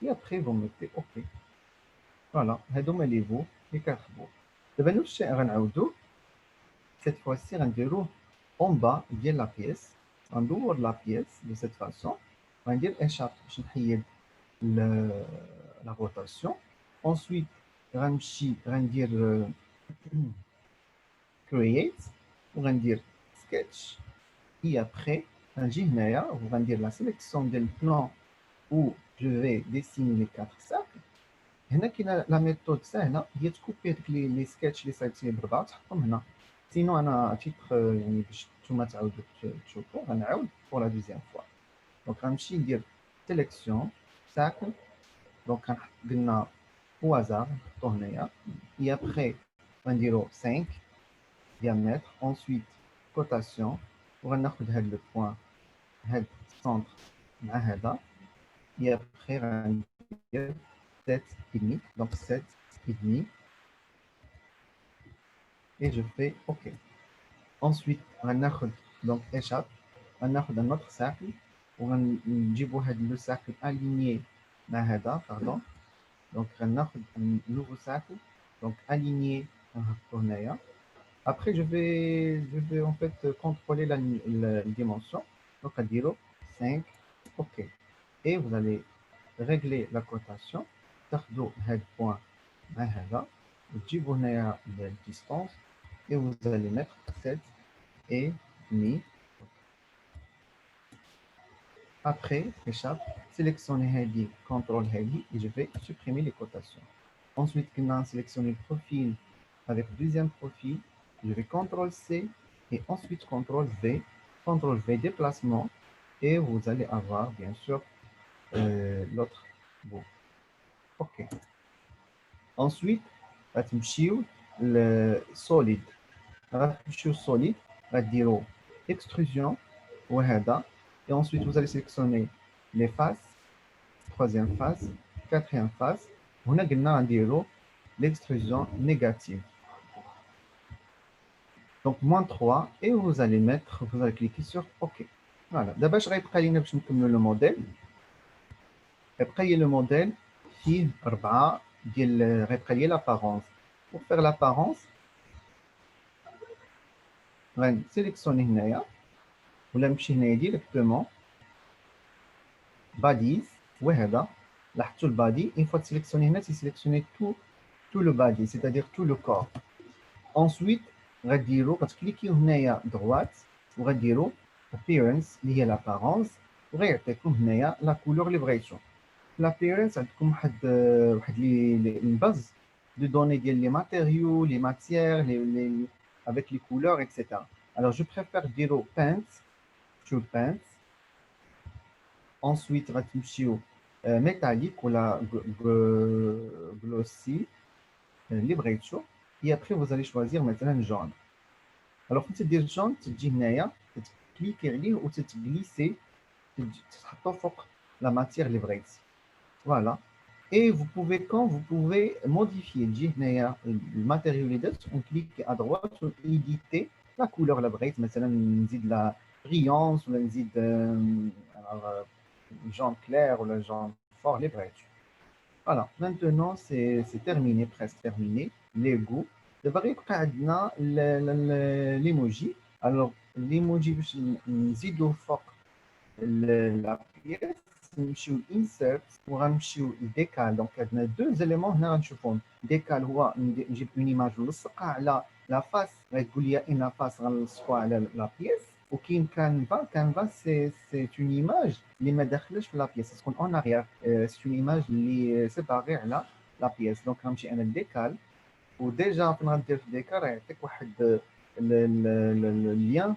et après vous mettez OK. Voilà, هادوما لي فو لي كتخبو. دابا نفس الشيء غنعاودو cette fois-ci غنديرو en bas ديال لا بيس غندور لا بيس de cette façon غندير échappe باش نحيد la rotation. Ensuite غنمشي غندير create ou dire sketch et après on va dire la sélection del plan où je vais dessiner les 4 cercles. هنا كاينه la méthode سهله هي تكوبي les sketch اللي صايبتي بربعه تحطهم هنا. sinon انا تيتر يعني باش نتوما تعاودوا تشوفوا غنعاود pour la deuxième fois. donc غنمشي ندير sélection cercle donc قلنا au hasard نحطو هنايا et après غنديرو 5 diamètre, ensuite cotation pour un autre le point head centre et après 7,5 donc 7,5 et je fais OK. Ensuite on a donc échappe on a un autre cercle pour le cercle aligné pardon donc on a un nouveau cercle donc aligné Après, je vais en fait contrôler la dimension. Donc, à dire 5, OK. Et vous allez régler la cotation. Tardo head point à hada. Vous la distance et vous allez mettre 7 et demi. Après, échappe, sélectionnez heady, contrôle heady et je vais supprimer les cotations. Ensuite, on a sélectionné le profil avec le deuxième profil. Je vais CTRL C et ensuite CTRL V déplacement, et vous allez avoir bien sûr l'autre bout. OK. Ensuite, le solide. Solide, extrusion, et ensuite vous allez sélectionner les faces, troisième face, quatrième face. On a l'extrusion négative. Donc, -3, et vous allez cliquer sur OK. Voilà. D'abord, je vais le modèle. Après, le modèle qui est l'apparence. Pour faire l'apparence, on va sélectionner vous allez directement bodies, le body. Une fois sélectionné, sélectionner tout le body, c'est-à-dire tout le corps. Ensuite, vous cliquez à droite, vous allez appearance, lié à l'apparence, vous allez la couleur libération. L'appearance, une base de données les matériaux, les matières, avec les couleurs, etc. Alors, je préfère dire paint, paint. Ensuite, métallique ou la glossy, libération. Et après, vous allez choisir maintenant jaune. Alors, quand tu dis jaune, tu dis tu cliques ou tu glisser la matière livrée. Voilà. Et vous pouvez modifier le matériau, on clique à droite pour éditer la couleur livrée. Maintenant, on dit de la brillance, ou on dit de jaune clair ou le jaune fort livré. Voilà. Maintenant, c'est terminé, presque terminé. Les goûts. D'abord, on a l'emoji. Alors, l'emoji, نزيدو فوق la pièce, نمشيو insert وغنمشيو décal. Donc, on a deux éléments هنا غنشوفهم. décal هو نجيب une image ونلصقها على la face, غتقول لي une face غنلصقوها على la pièce. وكاين canva c'est une image اللي ما داخلش في la pièce, تكون en arrière. C'est une image اللي séparée على la pièce. Donc, غنمشي انا décal. وديجا فين غندير في décal غيعطيك واحد le lien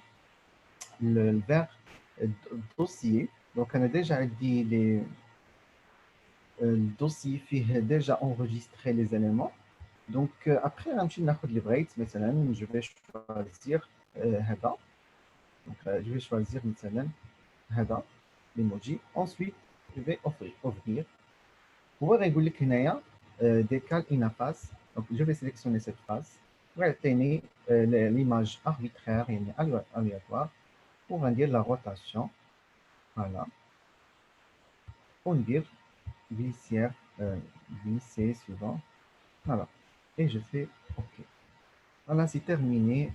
vers dossier. Donc, on a déjà dit le dossier fait déjà enregistré les éléments. Donc, après, les breaks, je vais choisir Hada. Donc, je vais choisir Hada, l'emoji. Ensuite, je vais ouvrir. Pour réguler décale une face. Donc, je vais sélectionner cette face. Pour obtenir l'image arbitraire et aléatoire. Pour dire la rotation. Voilà. On dit glissière, glisser suivant. Voilà. Et je fais OK. Voilà, c'est terminé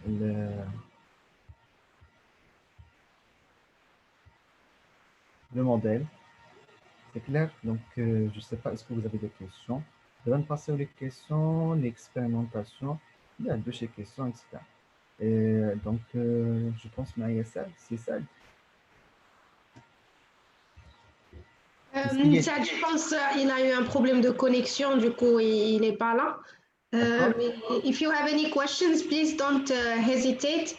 le modèle. C'est clair? Donc, je ne sais pas, est-ce que vous avez des questions? Je vais passer aux questions, l'expérimentation. Il y a deux questions, etc. Et donc, je pense que c'est ça. Ça, je pense qu'il a eu un problème de connexion, du coup, il n'est pas là. If you have any questions, please don't hesitate.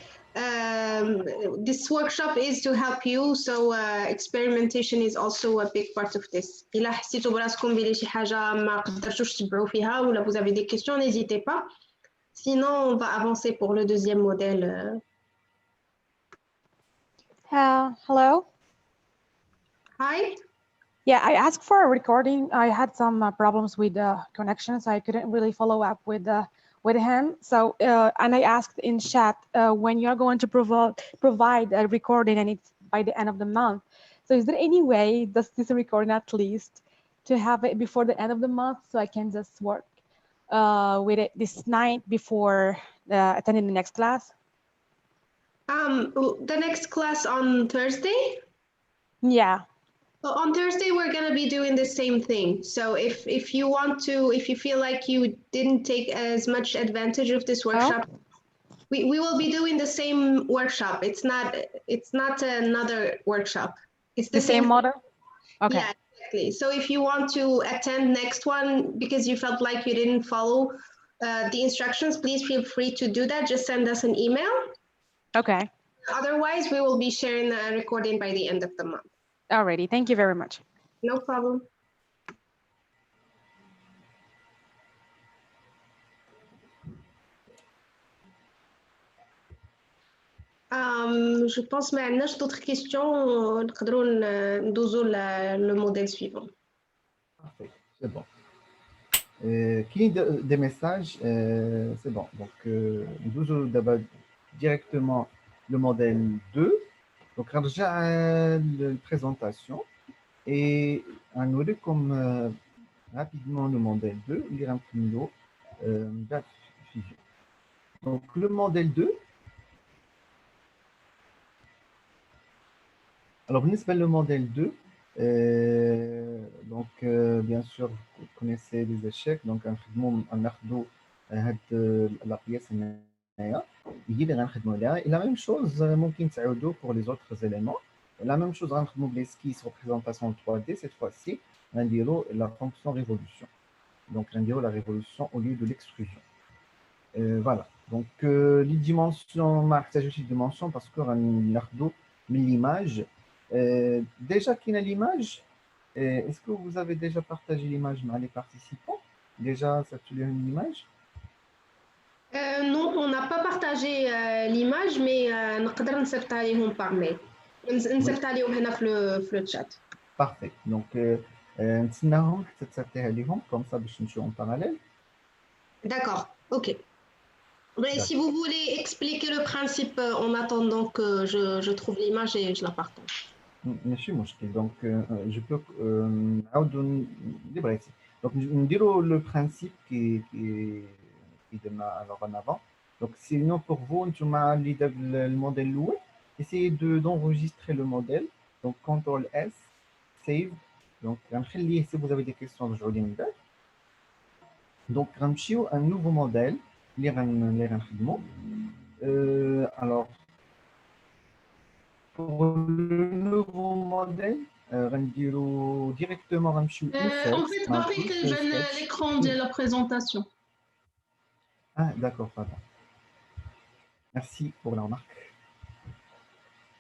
This workshop is to help you, so experimentation is also a big part of this. إلا حسيتوا براسكم بلي شي حاجة ما قدرتوش تبعوا فيها ولا vous avez des questions, n'hésitez pas. Sinon, on va avancer pour le deuxième modèle. Hello. Hi. Yeah, I asked for a recording. I had some problems with the connection, so I couldn't really follow up with him. So, and I asked in chat when you're going to provide a recording, and it's by the end of the month. So, is there any way this recording at least to have it before the end of the month, so I can just work with it this night before attending the next class? The next class on Thursday? Yeah. Well, on Thursday, we're going to be doing the same thing. So if you want to, if you feel like you didn't take as much advantage of this workshop, we will be doing the same workshop. It's not another workshop. It's the same model? Okay. Yeah, exactly. So if you want to attend next one because you felt like you didn't follow the instructions, please feel free to do that. Just send us an email. Okay. Otherwise, we will be sharing the recording by the end of the month. Alrighty. Thank you very much. No problem. Je pense ما عندناش d'autres questions. نقدروا ندوزوا le modèle suivant. Parfait, c'est bon. Qui des messages, c'est bon. Donc, nous d'abord directement le modèle 2. Donc, déjà la présentation et on aurait comme rapidement le modèle 2, lire un peu mieux. Donc, le modèle 2. Alors, le modèle 2, donc, bien sûr, vous connaissez les échecs. Donc, un ardo, la pièce et la même chose pour les autres éléments. La même chose entre l'esquisse représentation 3D. Cette fois-ci, on dira la fonction révolution. Donc, on dira la révolution au lieu de l'extrusion. Voilà. Donc, les dimensions, marquent juste les dimensions parce qu'on a l'image. Déjà qu'il y a l'image, est-ce que vous avez déjà partagé l'image avec les participants? Déjà, ça tu une image? Non, on n'a pas partagé l'image, mais نقدر نصيفط عليهم par mail. نصيفط عليهم هنا في le chat. Parfait. Donc, نتسناهم حتى تصيفطيها ليهم comme ça باش نمشيو en parallèle. D'accord, ok. Mais si vous voulez expliquer le principe en attendant que je trouve l'image et je la partage. ماشي مشكل. Donc, je peux نعاودو اللي بغيتي. Donc, نديرو le principe qui donne alors en avant. Donc, sinon pour vous, نتوما اللي دار الموديل الاول, essayez d'enregistrer le modèle. Donc, CTRL S, save. Donc, غنخليه si vous avez des questions رجعوا لي من بعد. Donc, غنمشيو un nouveau modèle اللي غنخدمو. Alors, pour le nouveau modèle, directement En fait, Patrick, je l'écran de la présentation. Ah, d'accord, pardon. Merci pour la remarque.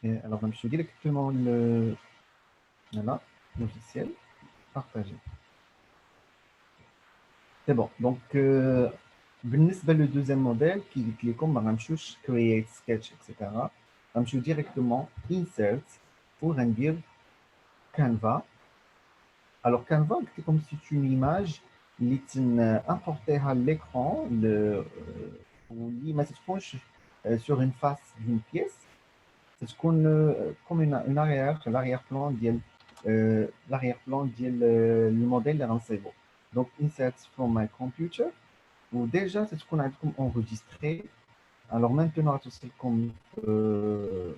Et alors, je suis directement le logiciel partagé. C'est bon. Donc, le deuxième modèle qui est comme Create Sketch, etc. Je suis directement Insert pour dire Canva. Alors, Canva, c'est comme si tu une image, il est importé à l'écran, sur une face d'une pièce. C'est comme une l'arrière-plan le modèle de renseignement. Donc, insert from my computer, ou déjà, c'est ce qu'on a enregistré. Alors, maintenant, c'est comme le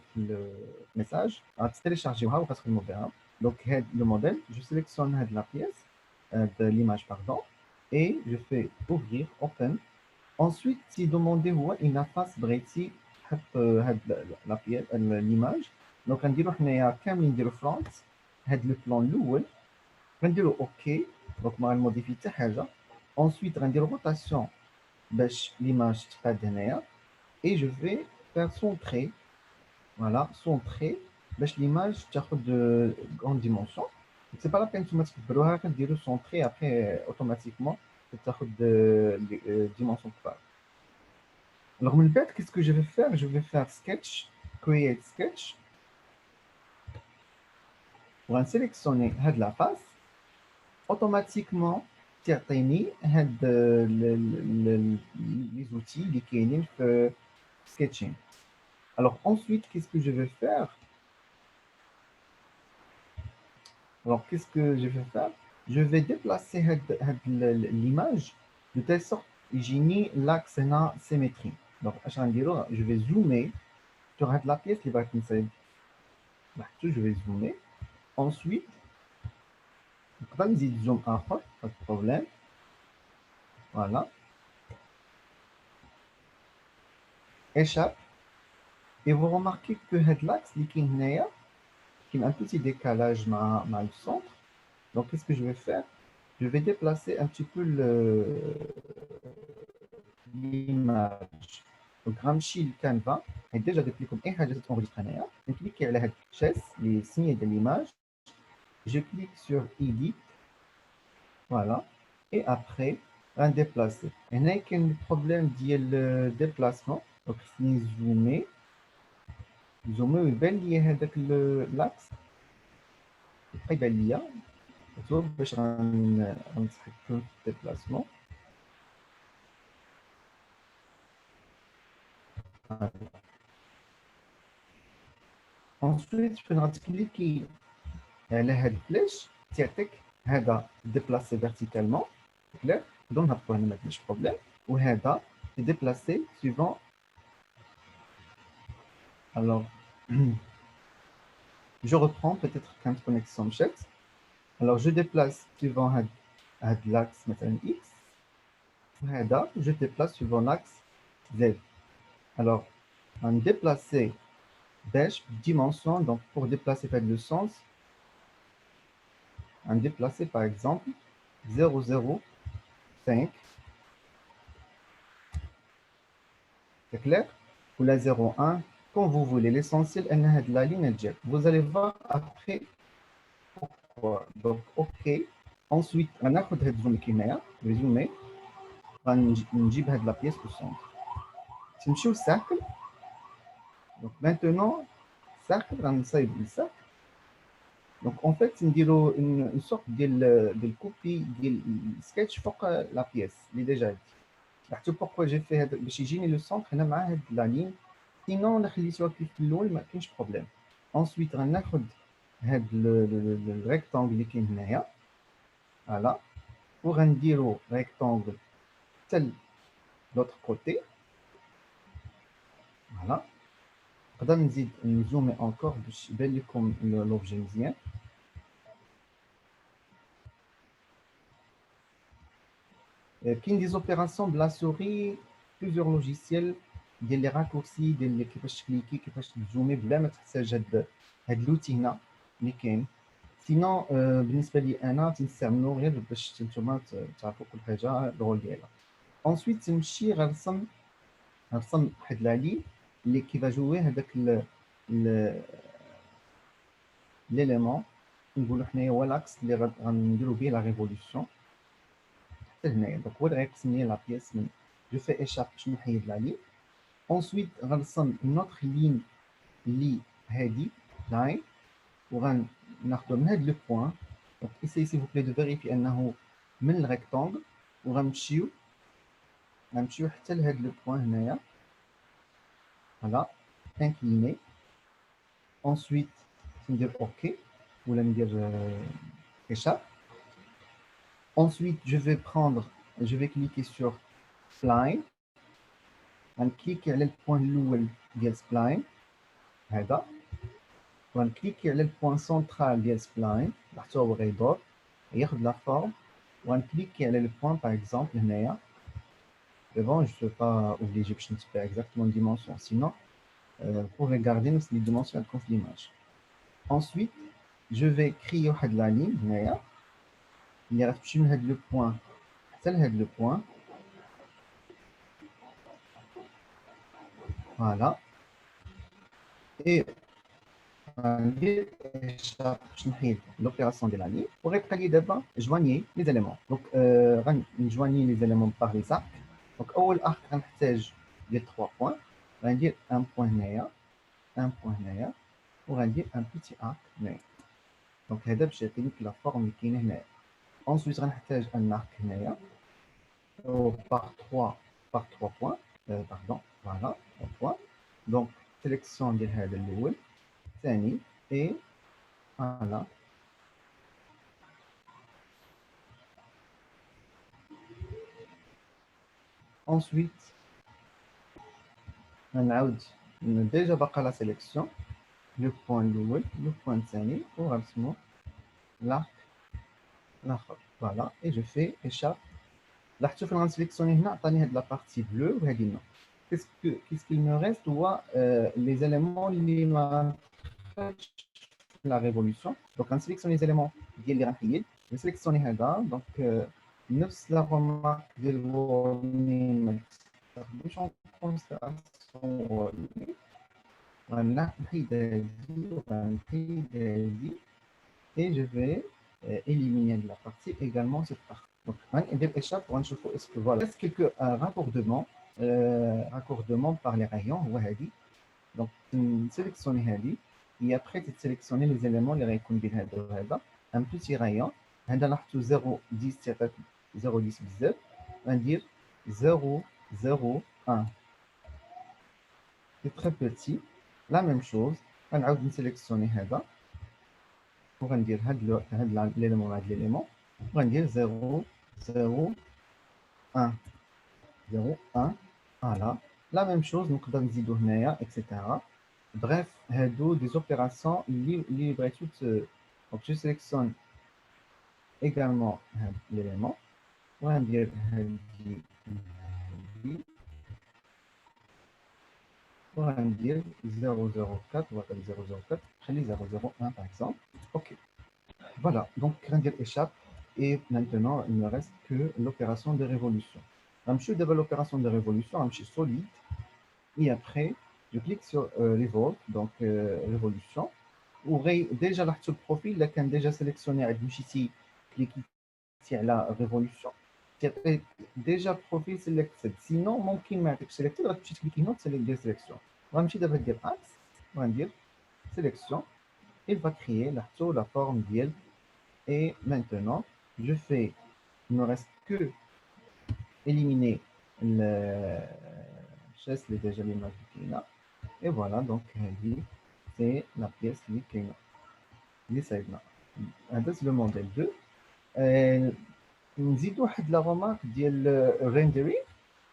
message. À télécharger, ou parce que le modèle. Donc, le modèle, je sélectionne la pièce, de l'image, pardon, et je fais ouvrir, open. Ensuite, si demandez une face breti la pièce, l'image. Donc, on dit qu'il y a le front, le plan l'ouvre. On dit OK. Donc, on va modifier ça. Ensuite, on dit rotation, l'image et je vais faire centrer. Voilà, centrer. L'image de grande dimension. C'est pas la peine de le centrer après automatiquement de dimension par. Alors, qu'est-ce que je vais faire? Je vais faire sketch, create sketch. Pour en sélectionner la face, automatiquement, les outils qui sont sketching. Alors, ensuite, qu'est-ce que je vais faire? Je vais déplacer l'image de telle sorte que j'ai mis l'axe symétrie. Donc, je vais zoomer sur la pièce qui va être je vais zoomer. Ensuite, pas de zoom pas de problème. Voilà. Échappe. Et vous remarquez que l'axe qui a un petit décalage dans le centre. Donc, qu'est-ce que je vais faire? Je vais déplacer un petit peu l'image. Donc, Ramchi Canva, حيت ديجا قلت لكم اي حاجه تتونجستري هنايا نكليكي على هاد الشاس اللي سيني ديال ليماج جو كليك سور ايديت فوالا اي ابخي غنديبلاسي هنا كاين البروبليم ديال ديبلاسمون دونك خصني زومي ويبان لي هذاك لاكس يبقى يبان ليا باش غنتحكم في الديبلاسمون. ensuite فين غتكليكي على هاد الفلاش تيعطيك هذا ديبلاسي فيرتيكالمون كلير دون نهبطو هنا ما كاينش بروبليم وهذا ديبلاسي سويفون. alors je reprends peut-être quand connexion مشات. alors je déplace suivant هاد l'axe مثلا x وهذا je déplace suivant l'axe z. alors on déplacer dash dimension donc pour déplacer fait le sens on déplacer par exemple 0,05 c'est clair ou la 0,1 quand vous voulez. L'essentiel est la ligne jet. Vous allez voir après pourquoi. Donc ok ensuite on a fait le zoom qui est résumé on جيب هاد la pièce au centre تمشيو الساكل. donc maintenant cercle غنصايب الساكل. donc en fait نديرو une sorte ديال كوبي ديال السكتش فوق لا بيس اللي ديجا هادي. عرفتوا pourquoi j'ai fait هذا باش يجيني لو سونتر هنا مع هاد لا لين سينون الا خليتوها كيف في الاول ما كاينش بروبليم. ensuite غناخد هاد الريكتانغل اللي كاين هنايا فوالا وغنديرو ريكتانغل حتى لوطر كوتي فوالا. نقدر نزيد نزومي انكور باش يبان لكم لوبجي مزيان. كاين دي زوبيراسيون بلا سوري بليزيور لوجيسيال ديال لي راكورسي ديال كيفاش تكليكي كيفاش تزومي بلا ما تحتاج هاد لوتي هنا اللي كاين. سينون بالنسبه لي انا تنستعملو غير باش نتوما تعرفوا كل حاجه الرول ديالها. ensuite تمشي غنرسم واحد لا لين اللي كيفا جوي هذاك ليليمون نقولوا حنايا هو لاكس اللي غنديروا به لا ريفولوسيون حتى هنايا. دونك هو اللي غيقسم لي لا بيس من جو في ايشاب باش نحيد لا لين. ensuite غنرسم نوتر لين اللي هادي لاين وغناخذوا من هاد لو بوين. دونك essayez s'il vous plaît de vérifier انه من الريكتانغل وغنمشيو حتى لهاد لو بوين هنايا فوالا incliné. ensuite ندير اوكي ولا ندير échappe. ensuite je vais cliquer sur spline غنكليكي على البوين الاول ديال spline هذا وغنكليكي على البوين سنترال ديال spline حتى هو غيدور ياخذ لا فورم وغنكليكي على البوين باغ اكزومبل هنايا. mais bon je ne suis pas obligé باش نتبع exactement une dimension sinon vous pouvez garder les dimensions de l'image. ensuite je vais créer واحد la ligne هنايا اللي غتمشي من هاد لو بوين حتى لهاد لو بوين فوالا. et ندير باش نحيد لوبيراسيون ديال لا لين وغيبقى لي دابا جواني لي زيليمون. دونك غنجواني لي زيليمون باغ لي زارك. دونك اول ارك غنحتاج ديال 3 بوين غندير ان بوين هنايا ان بوين هنايا وغندير ان بيتي ارك هنايا. دونك هذا باش يعطيني لا فورم اللي كاينه هنايا. ensuite غنحتاج ان ارك هنايا باغ 3 بوين باردون فوالا 3 بوين. دونك سيليكسيون ديال هذا الاول الثاني اي فوالا. ensuite غنعاود ديجا باقا لا سيليكسيون لو بوين الاول لو بوين الثاني وغنرسمو لاخر فوالا. اي جو في échappe. لاحظتوا فين غنسيليكسيوني هنا عطاني هاد لا بارتي بلو وهادي نو. qu'est-ce qu'il me reste هو les éléments اللي ما la révolution. donc غنسيليكسيوني les éléments ديال اللي غنحيد نسيليكسيوني هذا. دونك نفس لا رمارك ديال الورنين ما تستخدمش اون كونسيدراسيون Et je vais éliminer de la partie également cette partie. Donc, échappe pour est-ce que voilà, est-ce quelques raccordements par les rayons, donc sélectionner Hadi, et après tu sélectionner les éléments les rayons un petit rayon, on a 0,10 0,10 بزاف, on va dire 0,01. C'est très petit. La même chose, on va sélectionner هذا, on va dire l'élément, on va dire 0,01. 0,1. Voilà. La même chose, nous pouvons نزيدو هنايا, etc. Bref, des opérations libres toutes. Donc, je sélectionne également l'élément. On va dire on va dire 0,04, on va dire 0,04, 0,01 par exemple. OK. Voilà, donc Grandir échappe et maintenant il ne reste que l'opération de révolution. Je vais l'opération de révolution, je suis solide et après je clique sur Revolve, donc révolution. Ou déjà le profil, là, quand déjà sélectionné, ici, cliquez sur la révolution. Déjà profil selected. Sinon, ممكن ما يعطيكش selected, غادي تمشي تكليكي هنا تسيليكتي sélection. غنمشي دابا ندير axe, وغندير sélection. Il va créer la forme d'IL. Et maintenant, je fais, il ne me reste que éliminer le chasse les déjà l'image qui est là. Et voilà, donc c'est la pièce qui est là. C'est le modèle 2. نزيد واحد لا رومارك ديال الريندرين.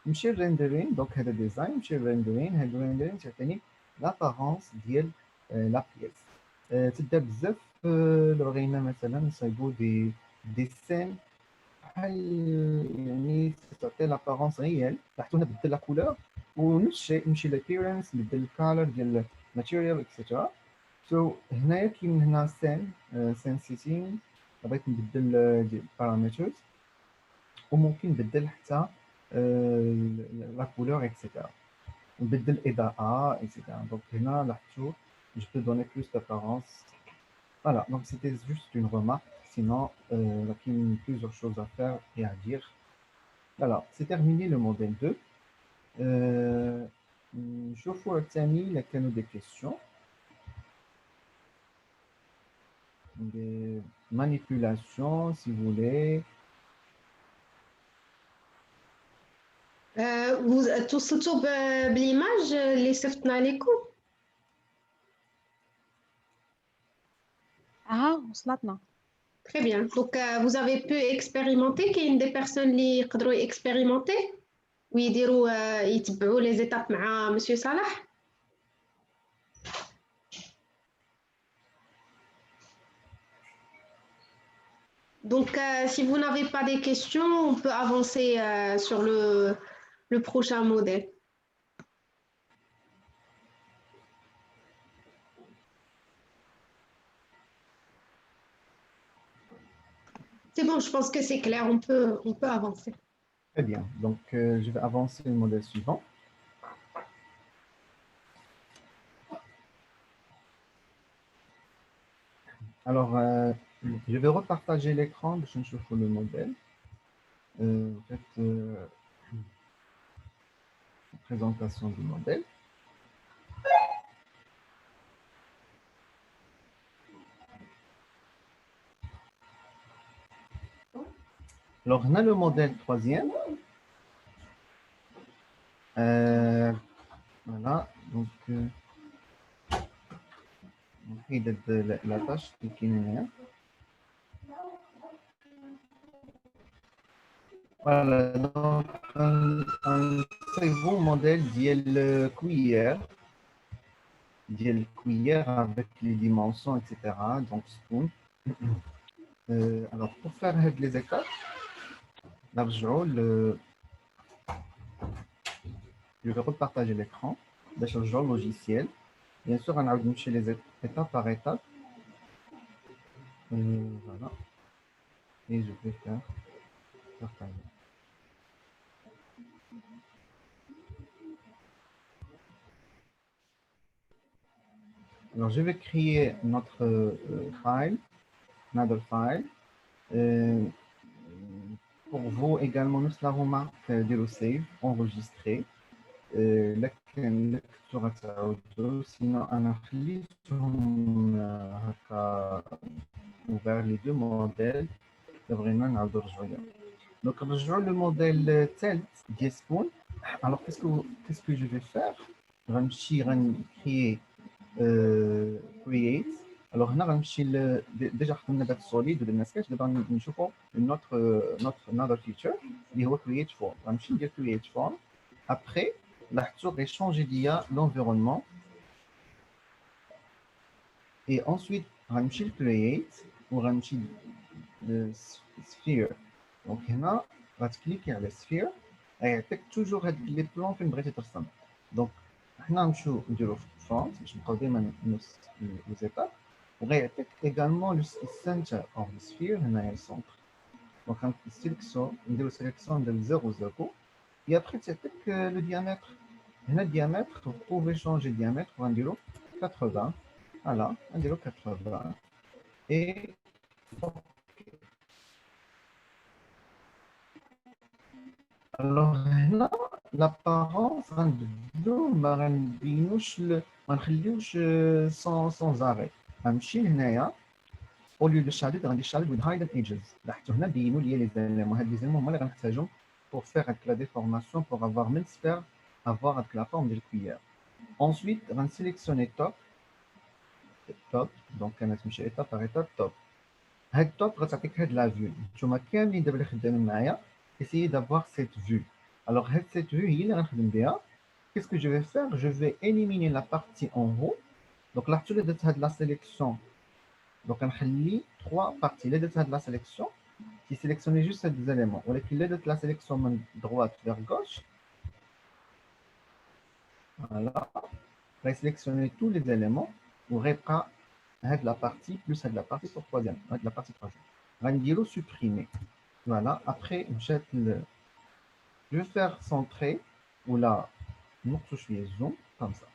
نمشي الريندرين, دونك هذا ديزاين, نمشي الريندرين, هذا الريندرين تعطيني لابارونس ديال لا بيس. تبدا بزاف لو بغينا مثلا نصايبو دي سين بحال يعني تعطي لابارونس ريال, تحت هنا بدل لا كولور, ونفس الشيء نمشي لابيرنس نبدل الكالر ديال الماتيريال اكسيتيرا. سو هنايا كاين هنا سين سيتينغ, بغيت نبدل ديال البارامترز, وممكن نبدل حتى لا كولور اكسيتيرا, نبدل الاضاءه اكسيتيرا. دونك هنا لاحظتوا je peux donner plus d'apparence. Voilà, donc c'était juste une remarque, sinon il y a plusieurs choses à faire et à dire. Voilà, c'est terminé le modèle 2. شوفوا الثاني إذا كانوا des questions, des manipulations si vous voulez. vous توصلتوا بالإيماج اللي صيفطنا لكم؟ وصلتنا. Très bien. Donc, vous avez pu expérimenter. qu'il y a des personnes qui يقدروا expérimenter ويديروا يتبعوا les étapes مع Monsieur Salah. Donc, si vous n'avez pas des questions, on peut avancer sur le prochain modèle. C'est bon, je pense que c'est clair, on peut avancer. Très bien, donc je vais avancer le modèle suivant. Alors, je vais repartager l'écran de changer le modèle. En fait, présentation du modèle. Alors, on a le modèle troisième. Voilà, donc la tâche qui est. Voilà, donc un très bon modèle d'IL cuillère avec les dimensions, etc. Donc, spoon. Alors, pour faire les étapes, je vais repartager l'écran, le logiciel. Bien sûr, on a chez les étapes par étape. Voilà. Et je vais faire partager. Alors, je vais créer notre file, another file. Pour vous également, nous allons dire save, enregistrer. لكن الصورة تعود sinon أنا خليتهم هكا ouvert les deux modèles بغينا نعاودو نرجعو ليهم. Donc نرجعو للموديل الثالث ديال سبون. Alors qu'est-ce que je vais faire? غنمشي غنكريي create. Alors هنا غنمشي ديجا خدمنا داك السوليد ودرنا سكتش. دابا نشوفو another feature اللي هو create form. غنمشي ندير create form. Après لاحظتوا غيشونجي ليا l'environnement. Et ensuite غنمشي ل create وغنمشي ل sphere. دونك هنا غتكليكي على sphere غيعطيك توجور هاد لي بلون فين بغيتي ترسم. دونك حنا نمشيو نديرو فرونت باش نبقاو ديما نفس لي زيتاب وغيعطيك ايغالمون لو سنتر اوف سفير هنايا السونتر. دونك غنسيليكسيون نديرو سيليكسيون ديال 0 et après تعطيك لو diamètre. هنا diamètre vous pouvez changer diamètre وغنديرو 80. فوالا غنديرو 80 et alors هنا l'apparence غنبدلو ما غنبينوش ما نخليوش sans arrêt. غنمشي لهنايا au lieu de shaded غندير shaded with hidden edges. لاحظتوا هنا بينوا لي لي زيليمون. هاد لي زيليمون هما اللي غنحتاجهم pour faire avec la déformation pour avoir même sphère avoir avec la forme de la cuillère. Ensuite on sélectionner top. donc انا تمشي étape par étape top. هاد top غتعطيك هاد la vue. نتوما كاملين دابا اللي خدامين معايا essayez d'avoir cette vue. Alors cette vue هي اللي غنخدم بها. Qu'est-ce que je vais faire? Je vais éliminer la partie en haut. Donc لاحظتوا اللي درت هاد la sélection. Donc غنخلي 3 parties. اللي درت هاد la sélection qui sélectionnait juste ces deux éléments. ولكن اللي درت la sélection من droite vers gauche. Voilà. On va sélectionner tous les éléments. On va la partie plus la partie pour troisième. La partie troisième. On va dire supprimer. Voilà. Après, je vais faire centrer ou là, je suis zoom comme ça.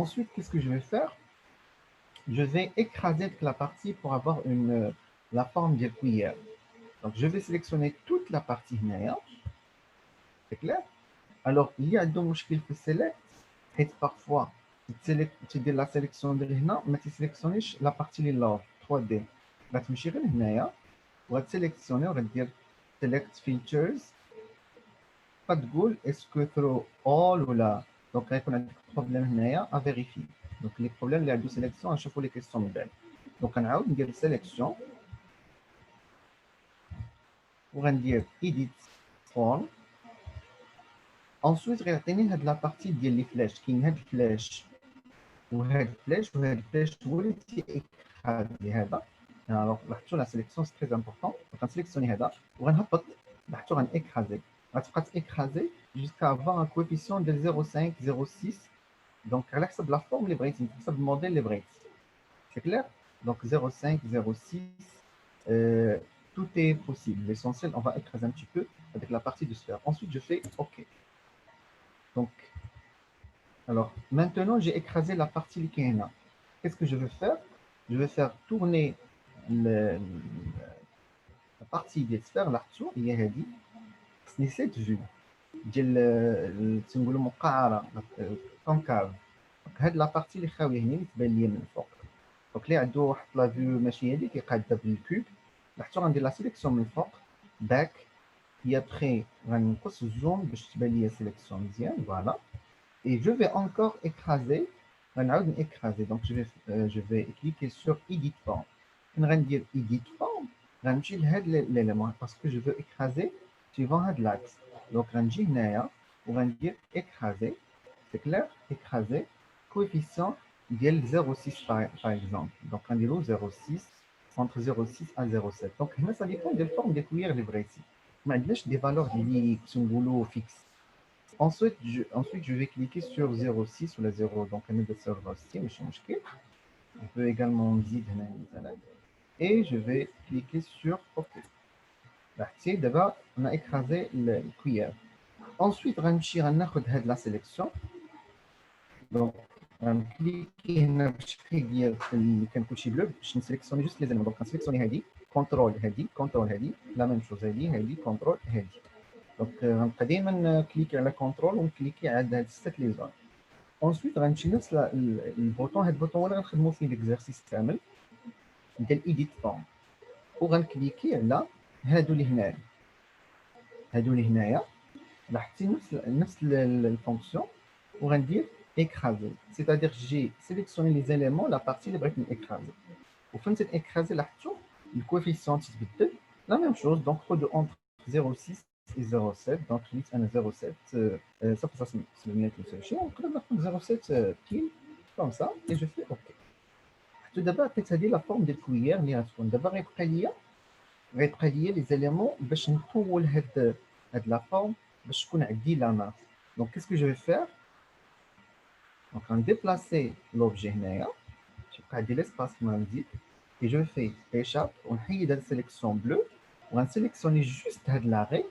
Ensuite, qu'est-ce que je vais faire? Je vais écraser la partie pour avoir la forme de cuillère. Donc, je vais sélectionner toute la partie néa. C'est clair? Alors, il y a deux mouchkils que select. Et parfois, tu dis la sélection de l'hna, mais tu sélectionnes la partie de l'or 3D. Là, tu me chires l'hna, on va sélectionner, on va dire select features. Pas de goal, est-ce que throw all ou là? Donc, il y a un problème l'hna à vérifier. Donc, les problèmes, il y a deux sélections, à chaque fois les questions belles. Donc, on a une sélection. On va dire edit form. Ensuite, regardez la partie des flèches, qui est une flèche. Ou une flèche, ou une flèche, ou une flèche. Alors, la sélection, c'est très important. Donc, on sélectionne ça. On va écraser. On va écraser jusqu'à avoir un coefficient de 0,5, 0,6. Donc, à l'axe de la forme, les braids, à le modèle, les braids. C'est clair? Donc, 0,5, 0,6. Tout est possible. L'essentiel, on va écraser un petit peu avec la partie de sphère. Ensuite, je fais OK. Donc, alors, maintenant, j'ai écrasé la partie Likena. Qu'est-ce que je vais faire? Je vais faire tourner la partie des sphères là-dessous. Il y a dit, c'est cette vue. تنقولوا مقعره كونكاف. هاد لا بارتي اللي خاويه هنا اللي تبان ليا من الفوق. دونك اللي عنده واحد لا فيو ماشي هادي كيقاده بالكوب. لاحظتوا غندير لا سيليكسيون من الفوق باك. Et après, غنقص الزوم باش تبان ليا سيليكسيون مزيان. فوالا. Et je vais encore écraser. غنعاود écraser. Donc je vais cliquer sur edit form. غندير edit form. غنمشي لهاد l'élément parce que je veux écraser suivant هاد l'axe. Donc غنجي هنايا وغندير écraser. C'est clair? Écraser. Coefficient ديال 0,6 par exemple. Donc غنديرو 0,6 entre 0,6 à 0,7. Donc هنا ça dépend de la forme des cuillères اللي بغيتي. ما عندناش des valeurs اللي كنقولوا fixes. Ensuite, je vais cliquer sur 0,6 ou la 0. Donc, on est de 0,6, mais je peux également et je vais cliquer sur OK. D'abord, on a écrasé le cuillère. Ensuite, on va la sélection. Donc, غنكليكي هنا بالشكل ديال اللي كان كلشي بلو باش نسيليكسيوني جوست لي زيليمون. دونك غنسيليكسيوني هادي كونترول هادي لا ميم شوز هادي كونترول هادي. دونك غنبقى ديما كليكي على كونترول ونكليكي على هاد الست لي زون. اونسويت غنمشي نفس البوطون، هاد البوطون هو اللي غنخدمو فيه ليكزارسيس كامل ديال ايديت فورم، وغنكليكي على هادو اللي هنايا. لاحظتي نفس الفونكسيون، وغندير écraser, c'est-à-dire j'ai sélectionné les éléments la partie اللي بغيت écraser. وفين écraser لاحظتوا الكوفيسيون تتبدل la même chose. donc de entre 0,6 et 0,7 donc خليت انا 0,7 صافي صافي سميت لي ونقدر ناخذ 0,7 pile comme ça et je fais OK. حتى دابا عطيت هذه لا فورم ديال الكويير اللي غتكون دابا غيبقى ليا لي زيليمون باش نطول هاد لا فورم باش تكون عندي لا ماس. donc qu'est-ce que je vais faire. donc on déplacer l'objet هنايا تبقى عندي l'espace كما نزيد et je fais échappe ونحيد هاد السيليكسيون بلو وغنسيليكسيوني جوست هاد لاغي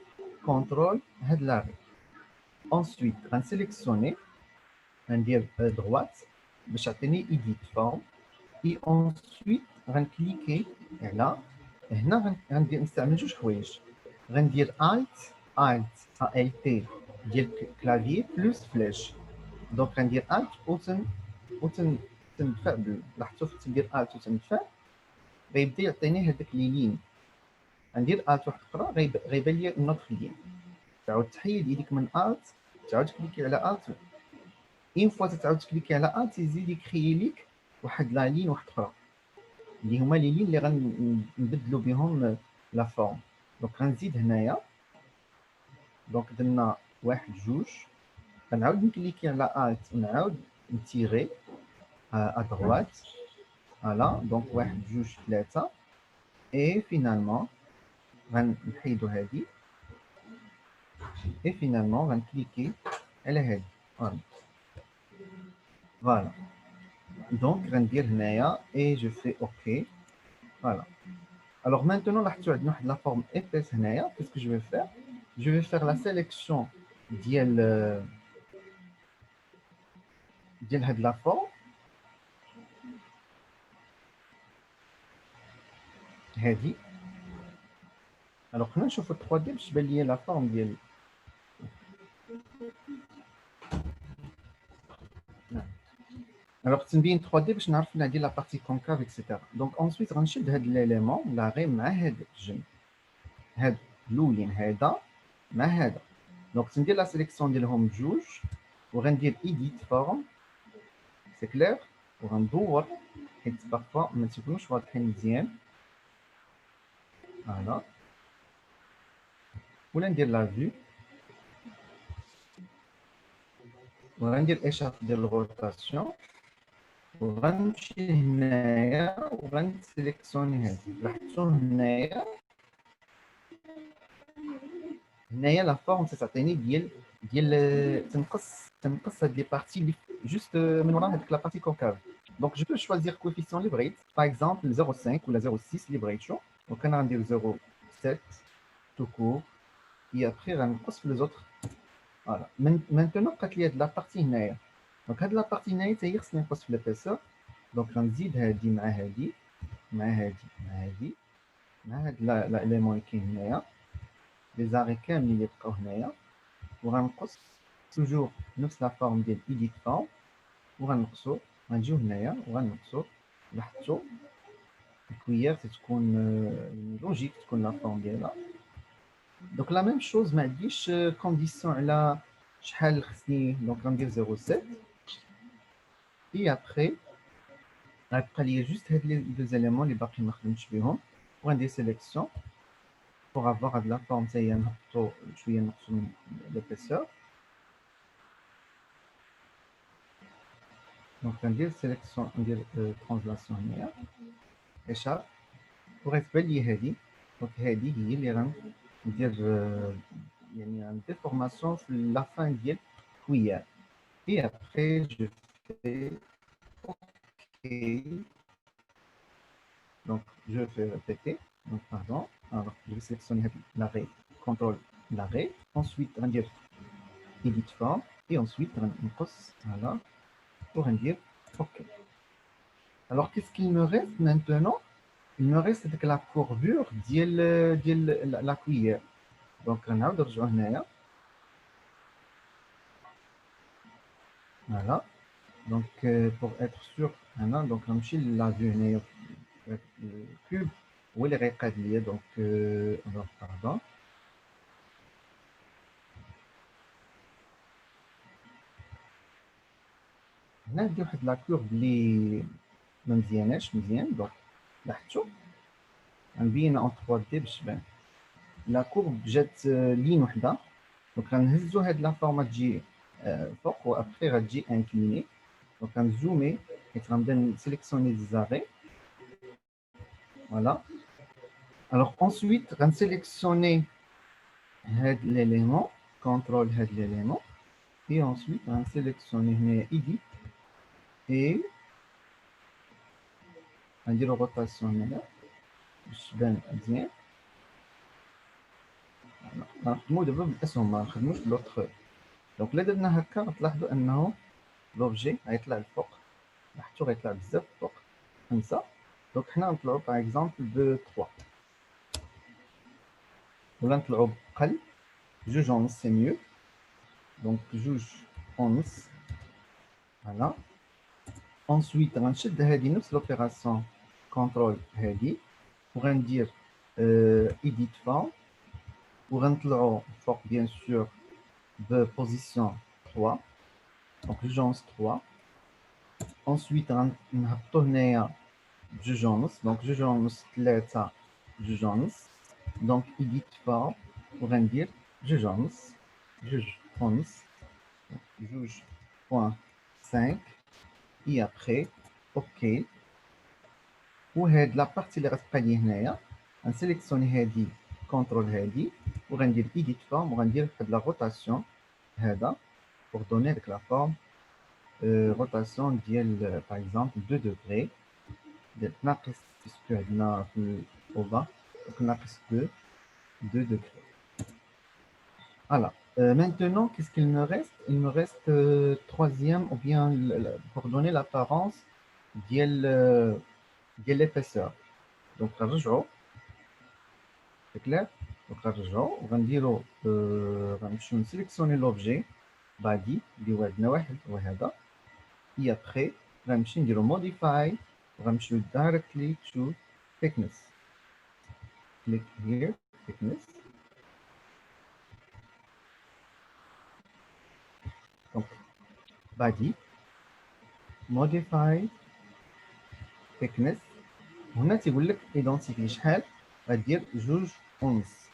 كونترول هاد لاغي. ensuite غنسيليكسيوني غندير droite باش يعطيني edit form et ensuite غنكليكي على هنا غندير نستعمل جوج حوايج. غندير alt ديال كلافي بلس فلاش. دونك غندير alt وتندفع لاحظتوا فين تندير alt وتندفع غيبدا يعطيني هذاك لي لين. غندير alt واحد اخرى غيبان لي نوتر لين. تعاود تحيد يديك من alt تعاود كليكي على alt. اون فوا تعاود كليكي على alt يزيد يكري ليك واحد لا لين واحد اخرى اللي هما لي لين اللي غنبدلو بهم لا فورم. دونك غنزيد هنايا. دونك درنا واحد جوج غنعاود نكليكي على alt ونعاود نتيغي à droite. Voilà, donc واحد جوج ثلاثة et finalement غنحيدو هادي et finalement غنكليكي على هادي. voilà donc غندير هنايا et je fais OK. voilà alors maintenant لاحظتوا عندنا واحد لا فورم épaisse هنايا. qu'est-ce que je vais faire. je vais faire la sélection ديال هاد لا فورم هادي. alors خلينا نشوفوا 3D باش تبان لي لا فورم ديال alors تنبين 3D باش نعرف نعدي لا بارتي كونكاف اكسيتيرا. دونك ensuite غنشد هاد ليليمون لاغي مع هاد الجنب هاد الاولين هذا مع هذا. دونك تندير لا سيليكسيون ديالهم بجوج وغندير ايديت فورم سي كلير وغندور حيت بارفوا ما تيكونوش واضحين مزيان. فوالا ولا ندير لا فيو وغندير ايشاف ديال الغوتاسيون وغنمشي هنايا وغنسيليكسيوني هادي. لاحظتوا هنايا لا فورم تعطيني ديال تنقص هاد لي بارتي اللي جوست من ورا هذيك لا بارتي كونكاف. دونك جو بو شوازير كوفيسيون اللي بغيت باغ اكزومبل 0.5 ولا 0.6 اللي بغيتو. دونك انا غندير 0.7 تو كور et après غنقص في لي زوتر. فوالا maintenant بقات لي هاد لا بارتي هنايا. دونك هاد لا بارتي هنايا حتى هي خصني نقص في لابيسور. دونك غنزيد هادي مع هادي مع هاد لا اليمون اللي كاين هنايا لي زاري كاملين اللي بقاو هنايا وغنقص توجور نفس لا فورم ديال ايديت فورم وغنقصو غنجيو هنايا وغنقصو. لاحظتوا الكويير تتكون لوجيك تكون لا فورم ديالها. دونك لا ميم شوز ما عنديش كونديسيون على شحال خصني. دونك غندير 0.7 et après غتبقى لي جوست هاد لي دو زيليمون اللي باقي ما خدمتش بهم وغندير سيليكسيون pour avoir هاد لا فورم حتى هي نهبطو شويه نقصو من لابيسور. دونك غندير سيليكسيون ندير ترانزلاسيون هنايا ايشاب وغتبان لي هادي. دونك هادي هي اللي غندير يعني غندير فورماسيون في لا فان ديال كويير et après je fais OK. donc je fais répéter. donc pardon. alors je vais sélectionner l'arrêt contrôle l'arrêt. ensuite غندير edit form et ensuite غنقص. voilà pour dire OK. Alors, qu'est-ce qu'il me reste maintenant? Il me reste avec la courbure de la cuillère. Donc, on a de voilà. Donc, pour être sûr, donc, on a la vue le cube ou les récadliers. Donc, alors, pardon. On a la courbe اللي ما مزياناش مزيان. Donc, لاحظتوا غنبين en 3D باش تبان. لا كورب جات لين وحده. دونك غنهزو هاد لا فورما تجي فوق وابخي غتجي انكليني. دونك غنزومي حيت غنبدا نسيليكسيوني دي زاري. Voilà. Alors ensuite, on va sélectionner l'élément, contrôle l'élément, et ensuite on va sélectionner Edit et on va dire rotation là, je vais bien. نخدمو دابا بالاسهم ما نخدموش بالوتر. دونك الا درنا هكا غتلاحظوا انه لوبجي غيطلع الفوق. لاحظتوا غيطلع بزاف الفوق 5. دونك حنا نطلعوا باغ اكزومبل ب 3 ولا نطلعوا بقل جوج ونص سي ميو. دونك جوج ونص. Voilà. Ensuite, on va نفس l'opération contrôle هادي وغندير edit form وغنطلعوا فوق bien sûr de position 3. Donc l'urgence 3. Ensuite, غنهبطوا هنايا بجوج ونص. Donc جوج ونص 3 جوج ونص. Donc edit form وغندير جوج ونص جوج ونص جوج point 5. Et après, OK. وهاد لا بارتي اللي غتبقى لي هنايا غنسيليكسيوني هادي كونترول هادي وغندير ايديت فورم وغندير واحد لا روتاسيون هذا بور دوني ديك لا فورم روتاسيون ديال باغ اكزومبل 2 دوغري ديال ناقص بيسكو عندنا في الاوفا دونك ناقص 2 دوغري. Voilà. Maintenant, qu'est-ce qu'il me reste? Il me reste troisième, ou bien pour donner l'apparence de l'épaisseur. Donc, c'est clair? Donc, on va sélectionner l'objet, body, et après, on va modify, on va directly to thickness. Click here, thickness. Donc, body, modify, thickness. هنا تيقول لك ايدونتيفي شحال غدير جوج ونص.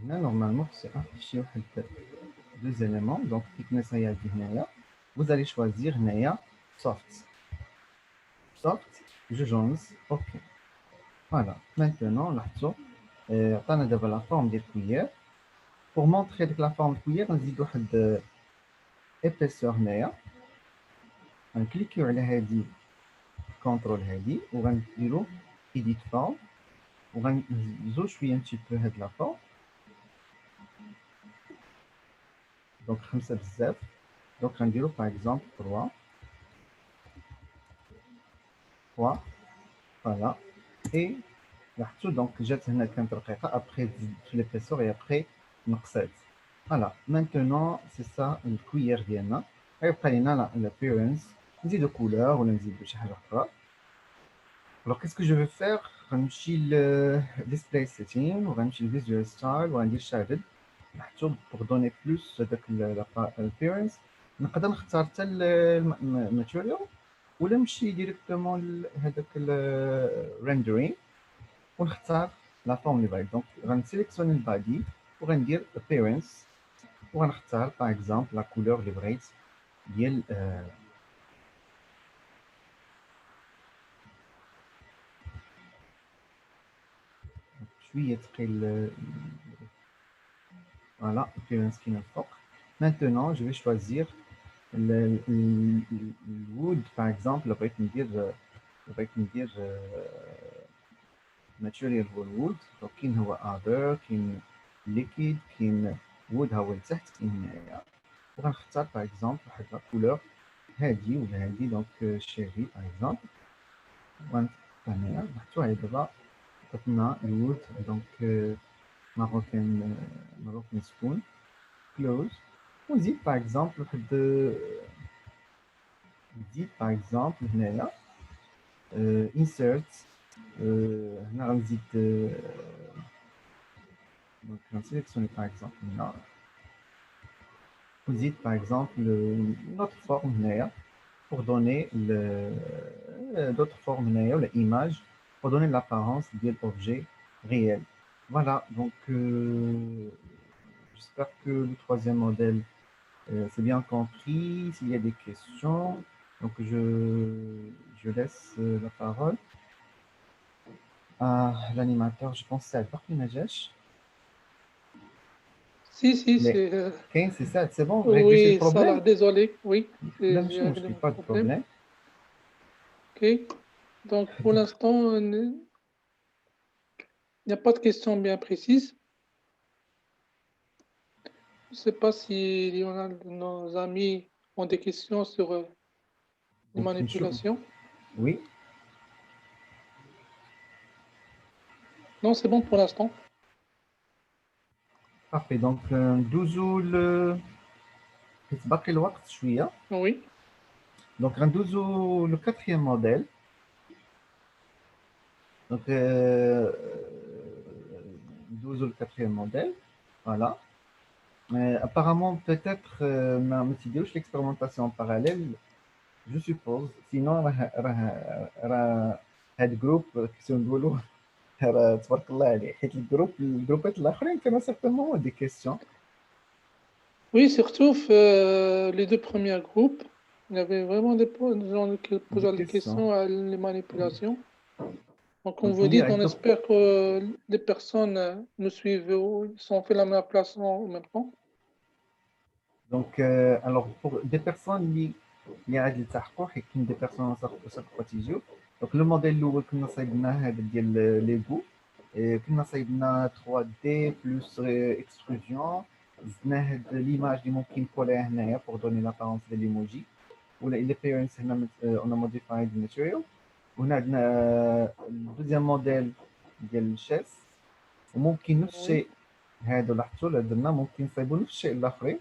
هنا نورمالمون خصو افيشي واحد 2 éléments. دونك thickness هي هادي هنايا. vous allez choisir هنايا soft جوج ونص. اوكي فوالا. maintenant لاحظتوا عطانا دابا لا فورم ديال الكويير. pour montrer ديك لا فورم الكويير نزيد واحد épaisseur هنايا. غنكليكيو على هادي كونترول هادي وغنديرو ايديت فورم وغنزو شويه ان تي بو هاد لا فورم. دونك 5 بزاف. دونك غنديرو باغ اكزومبل 3 فوالا. اي لاحظتوا دونك جات هنا كانت رقيقه ابخي تزيد في ليبيسور اي ابخي نقصات. فوالا مانتونون سي سا الكويير ديالنا. غيبقى لينا لابيرنس نزيدو كولور ولا نزيدو شي حاجه اخرى. Alors, qu'est-ce que je vais faire? Je vais le display setting, je vais le visual style, je vais le shaded. Pour donner plus l'appearance, je vais choisir le material ou je vais directement le rendering ou je vais choisir la forme. Donc, je vais sélectionner le body pour dire appearance. Je vais choisir par exemple la couleur de bright. شويه ثقيل. voilà appearance qui me foque. Maintenant je vais choisir le wood par exemple. بغيت ندير material wood. donc كاين هو other كاين liquid كاين وود ها هو لتحت كاين هنايا وغنختار باغ اكزومبل واحد لا كولور هادي ولا هادي دونك شيري باغ اكزومبل وغنفتح هنايا نحطو على دابا عطاتنا الوود دونك ماروكان سكون كلوز ونزيد باغ اكزومبل واحد نزيد باغ اكزومبل هنايا انسيرت هنا غنزيد دونك غنسيليكسيوني باغ اكزومبل هنا ونزيد باغ اكزومبل نوت فورم هنايا pour donner d'autres formes هنايا ولا image pour donner l'apparence ديال objet réel. Voilà, donc j'espère que le troisième modèle c'est bien compris. S'il y a des questions, donc je laisse la parole à l'animateur. Je pense que c'est Albert Najash. Si, Mais c'est... 15, c'est ça, c'est bon, régler Oui, le ça problème. là, désolé, oui. Là, J'ai je réglé n'ai mon pas de problème. Ok. Donc, pour l'instant, il n'y a pas de questions bien précises. Je ne sais pas si nos amis ont des questions sur les Donc, manipulations. Oui. Non, c'est bon pour l'instant. Parfait, donc ندوزو باقي الوقت شوية. Oui. Donc غندوزو le quatrième modèle. Donc ندوزو le quatrième modèle. Voilà. Apparemment peut-être ما تيديروش l'expérimentation en parallèle, je suppose. Sinon راه هاد الجروب كيفاش نقولوا راه تبارك الله عليه حيت الجروبات الاخرين كانوا certainement des questions. Oui, surtout les deux premiers groupes, il y avait vraiment des gens qui posaient des questions à les manipulations. Donc, on vous dit, on espère que les personnes nous suivent ou sont fait la manipulation en même temps. Donc, alors pour des personnes اللي عاد يلتحقوا حيت كاين دي بيرسون سبقوا تيجيو. دونك لو موديل الاول كنا صايبنا هذا ديال ليغو كنا صايبنا 3 دي بلس اكستروجن زدنا هاد ليماج اللي ممكن نكوليها هنايا بور دوني لابارونس ديال ليموجي ولا الابيرنس هنا اون موديفايد ماتيريال وهنا عندنا الدوزيام موديل ديال الشيس وممكن نفس الشيء هادو لاحظتوا اللي درنا ممكن نصايبوا نفس الشيء الاخرين.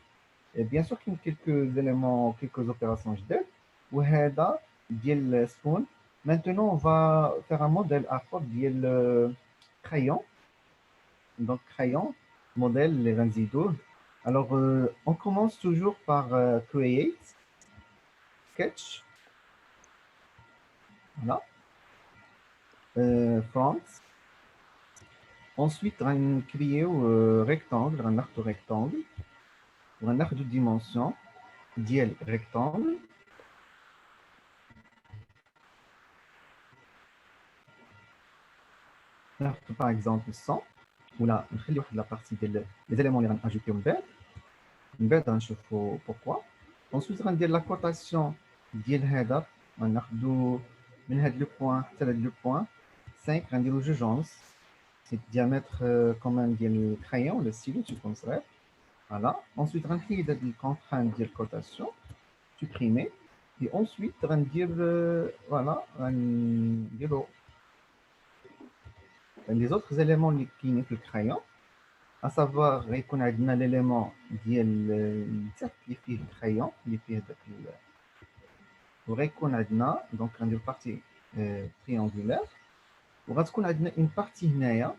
Bien sûr qu'il y a quelques éléments, quelques opérations جداد وهذا ديال spoon. Maintenant on va faire un modèle à forme ديال crayon. Donc crayon modèle اللي غنزيدوه. Alors on commence toujours par create sketch. Voilà. Front. Ensuite غنكريو rectangle, غناخدو rectangle وغناخدو dimension ديال rectangle. Par exemple 100 ولا نخلي واحد لا بارتي ديال لي زيليمون اللي غناجوتيو من بعد غنشوفوا بوركوا. انسويت غندير لا كوتاسيون ديال هذا غناخذو من هاد لو بوين حتى لهاد لو بوين 5 غنديرو جوج ونص سي ديامتر كومان ديال الكرايون ولا ستيلو تيكون صغير. فوالا انسويت غنحيد هاد الكونترانت ديال كوتاسيون سوبريمي اي انسويت غندير فوالا غنديرو les autres éléments qui n'est que le crayon, à savoir qu'on a l'élément qui est le crayon, qu'on a donc une partie triangulaire, on a une partie naya,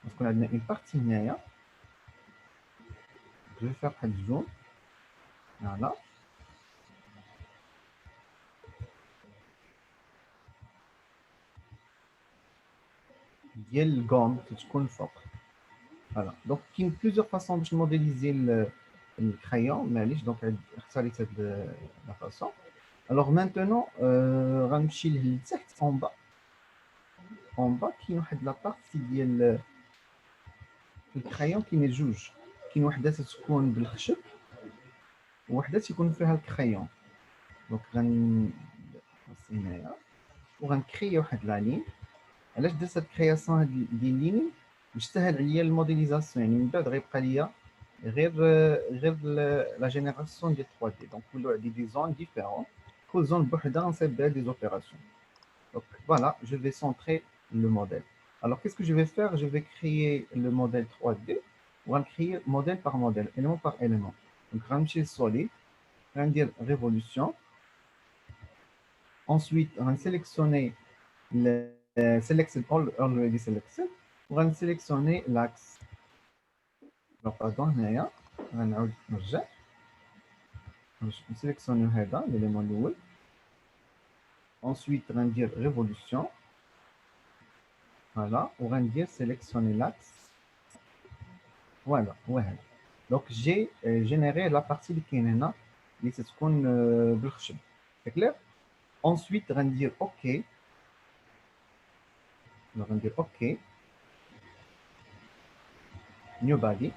parce qu'on a une partie naya. Je vais faire un zoom, voilà. ديال الجون تكون فوق. Voilà. Donc il y a plusieurs façons de modéliser le crayon, معليش donc اختاريت هاد la façon. Alors maintenant غنمشي لتحت en bas. En bas كاين واحد لا بارتي ديال الكرايون كاين جوج كاين وحده تكون بالخشب وحده تيكون فيها الكرايون. دونك هنايا وغنكري واحد لا لين. علاش درت هاد الكرياسيون هاد ديال لين باش تسهل عليا الموديليزاسيون، يعني من بعد غيبقى ليا غير لا جينيراسيون ديال 3 دي. دونك نولوا عندي دي زون ديفيرون، كل زون بوحدها غنصايب بها دي اوبيراسيون. Donc voilà, je vais centrer le modèle. Alors qu'est-ce que je vais faire? Je vais créer le modèle 3D. On va créer modèle par modèle, élément par élément. Donc غنمشي solid, غندير révolution. Ensuite, on va sélectionner le selected already selected. On va sélectionner l'axe. Alors pardon, هنايا غنعاود نرجع باش نسيليكسيونيو هذا l'élément الاول. Ensuite, غندير révolution. Voilà, وغندير sélectionner l'axe. Voilà, ouais. Donc j'ai généré la partie اللي كاينه هنا اللي تتكون بالخشب. C'est clair? Ensuite, غندير OK. غندير OK. New body.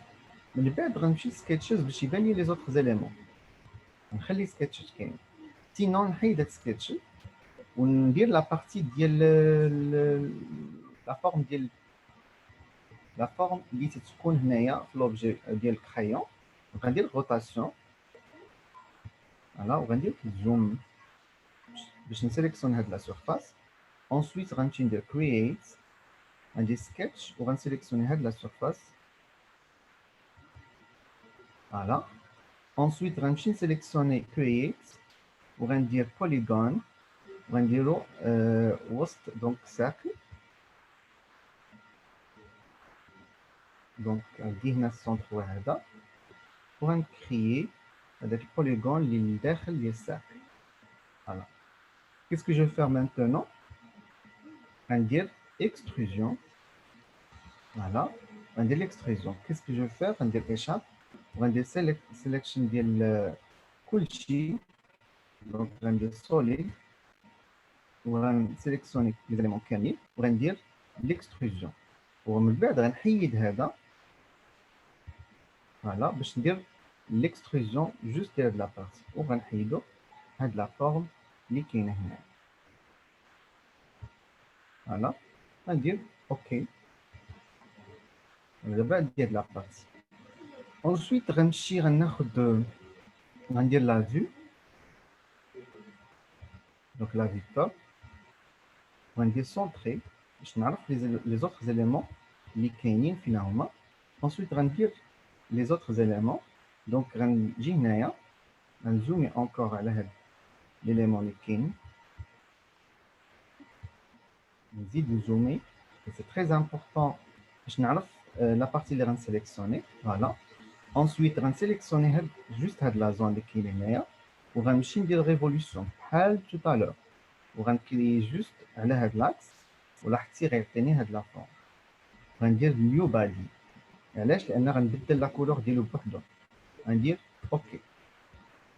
من بعد غنمشي سكيتشز باش يبان لي لي زوطخ زيليمون. نخلي سكيتشز كاين. سينون نحيد هاد سكيتش وندير لا بارتي ديال لا فورم ديال لا فورم اللي تتكون هنايا في لوبجي ديال الكريون. غندير روتاسيون. فوالا وغندير زوم باش نسيليكسيون هاد لا سيرفاس. Ensuite غنمشي ندير create. غندير سكيتش وغنسيليكسيوني هاد لا سيرفاس. فوالا. Ensuite غنمشي نسيليكسيوني create وغندير polygon وغنديرو وسط دونك ساكل. دونك عندي هنا السونتر هو هذا وغنكريي هذاك البوليغون اللي لداخل ديال الساكل. فوالا. Qu'est-ce que je vais faire maintenant? غندير extrusion. Voilà, غندير l'extrusion. Qu'est-ce que je vais faire? غندير échappe وغندير selection ديال كلشي. دونك غندير solid وغنسيليكسيوني لي زيليمون كاملين وغندير l'extrusion. ومن بعد غنحيد هذا. فوالا باش ندير l'extrusion جوست ديال هاد لا بارتي وغنحيدو هاد لا فورم اللي كاينه هنا. فوالا غندير اوكي. دابا ديال لا بارتي. Ensuite غنمشي غناخد غندير لا فيو. دونك لا فيو توب غندير سونطري باش نعرف لي زوطخ زيليمون اللي كاينين فينا هما. Ensuite غندير لي زوطخ زيليمون. دونك غنجي هنايا غنزومي اونكور على هاد ليليمون اللي كاين نزيد نزومي. سي تري امبورطون باش نعرف لا بارتي اللي غنسيليكسيوني. فوالا. Ensuite غنسيليكسيوني هاد جوست هاد لا زون اللي كاين هنايا وغنمشي ندير ريفولوسيون بحال تو طالور وغنكري جوست على هاد لاكس ولاحظتي غيعطيني هاد لا فورم. غندير نيو بادي. علاش؟ لان غنبدل لا كولور ديالو بوحدو. غندير اوكي.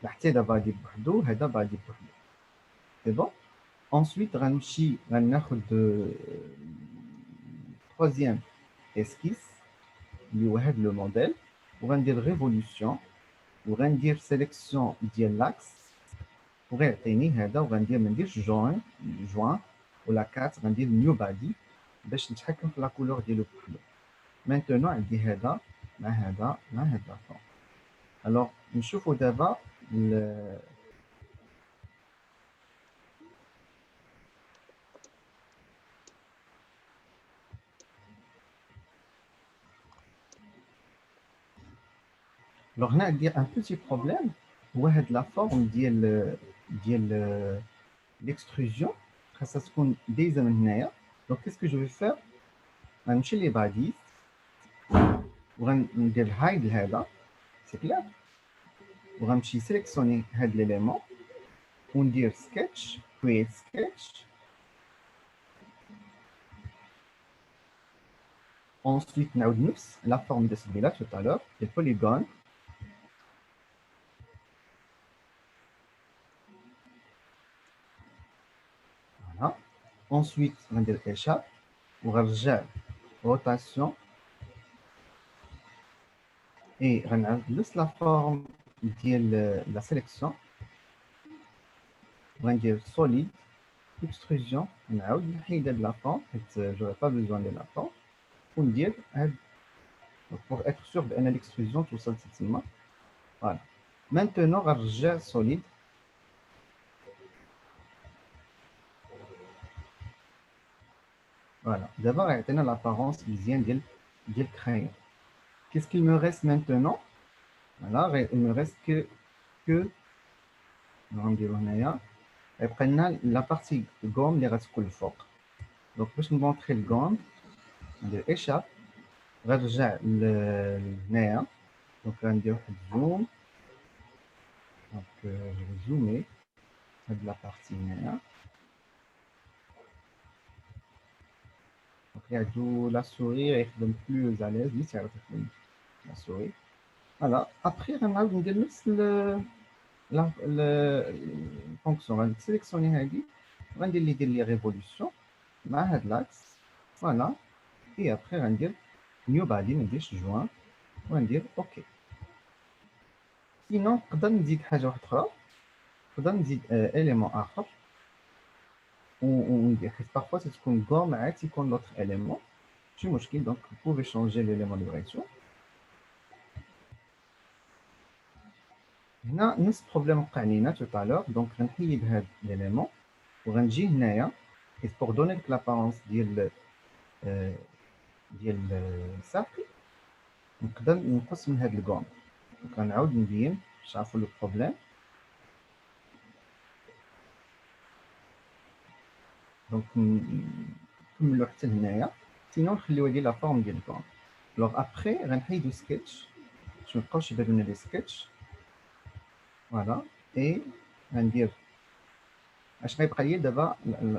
لاحظتي هذا بادي بوحدو هذا بادي بوحدو. سي بون. Ensuite غنمشي غناخد troisième esquisse اللي هو هاد لو موديل وغندير ريفولوسيون وغندير سيليكسيون ديال لاكس وغيعطيني هذا وغندير ما نديرش جوين ولا كات غندير نيو بادي باش نتحكم في لا كولور ديالو بوحدو. مانتونو عندي هذا مع هذا مع هاد لا فورم. الوغ نشوفو دابا Alors هنا عندي ان بوتي بروبليم هو هاد لا فورم ديال l'extrusion خاصها تكون دايزه من هنايا. دونك كيسكو جو في فير غنمشي لي بادي وغندير هايد لهذا سي كلير وغنمشي سيليكسيوني هاد ليليمون وندير سكتش كرييت سكتش. Ensuite نعاود نفس لا فورم اللي درت بها tout à l'heure ديال بوليغون. Ensuite غندير échappe وغنرجع rotation et غنعاود نفس لا فورم ديال لا سيليكسيون غندير solid extrusion نعاود نحيد هاد لا فورم حيت j'aurais pas besoin de la forme. وندير هاد pour être sûr بان l'extrusion توصلت تما. Voilà. Maintenant غنرجع solide. Voilà. D'abord غيعطينا l'apparence مزيان ديال crayon. Qu'est-ce qu'il me reste maintenant? Voilà, il me reste que غنديرو هنايا غيبقى لنا لا بارتي غوم اللي غتكون الفوق. دونك باش نمونطري الغوم ندير ايشاب غنرجع لهنايا. دونك غندير واحد زوم. دونك زومي هاد لا بارتي هنايا. دونك اللي عندو لا سوري غيخدم بلوز اليز اللي تعرف يخدم لا سوري. فوالا ابخي غنعاود ندير نفس الفونكسيون. غنسيليكسيوني هادي غندير اللي يدير لي ريفولوسيون مع هاد لاكس. فوالا اي ابخي غندير نيو بادي ما نديرش جوان وندير اوكي. سينون نقدر نزيد حاجه واحده اخرى. نقدر نزيد اليمون اخر وندير حيت بارفوا تكون غوم عاد تيكون لوطر اليمون ماشي مشكل. دونك بوفي شونجي ليليمون اللي بغيتو. هنا نفس البروبليم وقع لينا تو طالور. دونك غنحيد هاد ليليمون وغنجي هنايا حيت بوغ دوني ديك لابارونس ديال الساقي نقدر نقص من هاد الكوم. دونك غنعاود نبين باش تعرفوا لو بروبليم. دونك نكملو حتى لهنايا سينو نخليو هادي لا فورم ديال الكوم. لوغ ابخي غنحيدو سكتش باش ميبقاوش يبانو لنا لي سكتش. فوالا اي غندير اش غيبقى لي دابا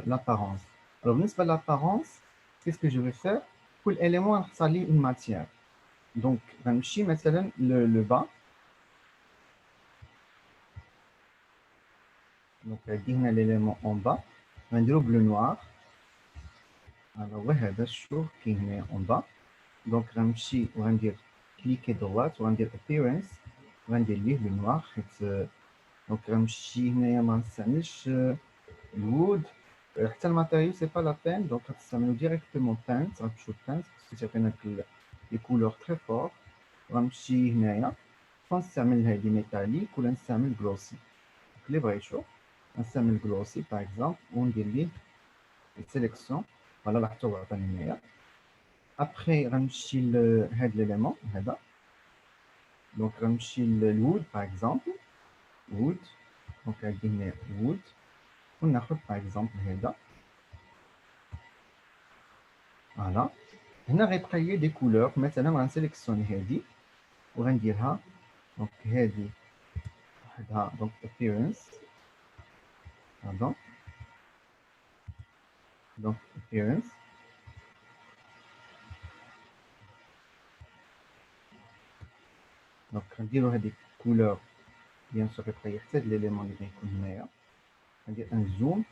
لابارونس. الوغ بالنسبه لابارونس كيسكو جو في فير كل اليمون غنختار ليه اون ماتيير. دونك غنمشي مثلا لو با. دونك عندي هنا ليليمون اون با غنديرو بلو نوار. الوغ هذا شوف كاين هنا اون با. دونك غنمشي وغندير كليكي دوات وغندير appearance وغندير ليه بلو نوار حيت دونك غنمشي هنايا ما نستعملش الوود حتى الماتيريال سي با لا بين. دونك غتستعملو ديريكتومون بانت. غتمشيو بانت خصو تعطينا لي كولور تري فور. غنمشي هنايا غنستعمل هادي ميتاليك ولا نستعمل جلوسي اللي بغيتو. نستعمل جلوسي باغ اكزومبل وندير ليه سيليكسيون. فوالا لاحظتو هو عطاني هنايا. ابخي غنمشي لهاد ليليمون هذا. دونك غنمشي للوود باغ اكزومبل وود. دونك عندي هنا وود وناخد باغ اكزومبل هذا. فوالا هنا غيبقى لي دي كولور. مثلا غنسيليكسيوني هادي وغنديرها. دونك هادي وحدها دونك appearance. pardon دونك appearance. دونك غنديرو هادي كولور بيان سور غيبقى لي حتى ليليمون اللي غيكون هنايا. غندير ان زوم.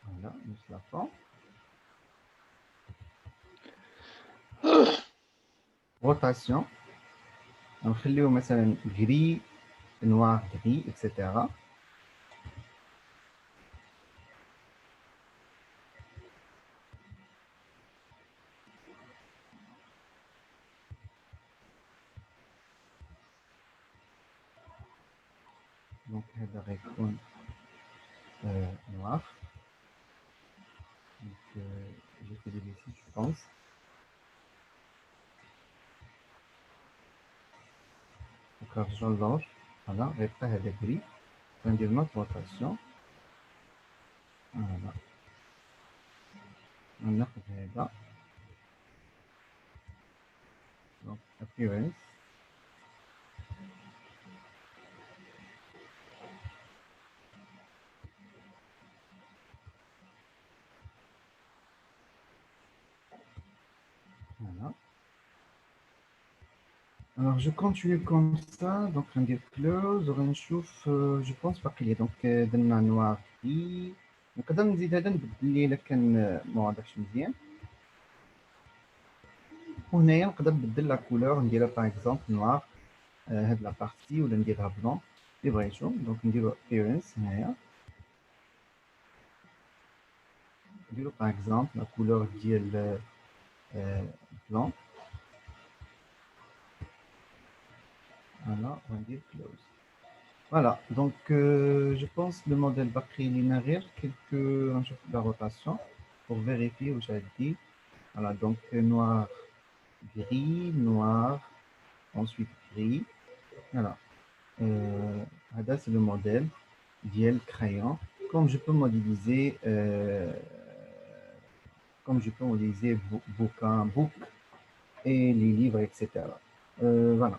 فوالا نفس لا فورم. روتاسيون نخليو مثلا غري نوار غري اكسيتيرا. دونك هذا غيكون نوار. دونك جو في دي ici je pense. دونك غنرجعو للور. فوالا غيبقى هذا غري. غندير نوت روتاسيون. فوالا غناخد هذا. دونك appearance. Voilà. Alors je continue comme ça. Donc on dit close. On chauffe. Je pense pas qu'il y ait donc درنا noir gris. نقدر نزيد هذا نبدل ليه الا كان ما واضحش مزيان. وهنايا نقدر نبدل لا كولور نديرها باغ اكزومبل نوار هاد لا بارتي ولا نديرها بلون اللي بغيتو. دونك نديرو appearance هنايا، نديرو باغ اكزومبل لا كولور ديال بلون. Voilà, on va dire close. Voilà, donc je pense que le modèle va créer linéaire quelques la rotation pour vérifier où j'ai dit. Voilà, donc noir, gris, noir, ensuite gris. Voilà. Là, c'est le modèle d'IL crayon. Comme je peux modéliser, bouquin, book et les livres, etc. Voilà.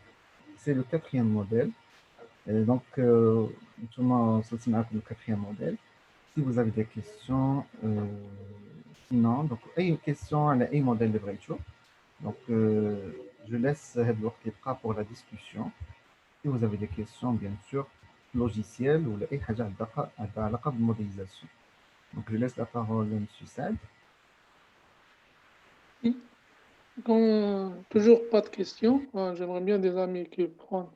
C'est le quatrième modèle. Donc, tout le monde se met le quatrième modèle. Si vous avez des questions, sinon, donc, une question à un modèle de Breitschuk. Donc, je laisse Edward Kepra pour la discussion. Si vous avez des questions, bien sûr, logiciel ou la modélisation. Donc, je laisse la parole à M. Saad. Toujours pas de questions. J'aimerais bien des amis qui prennent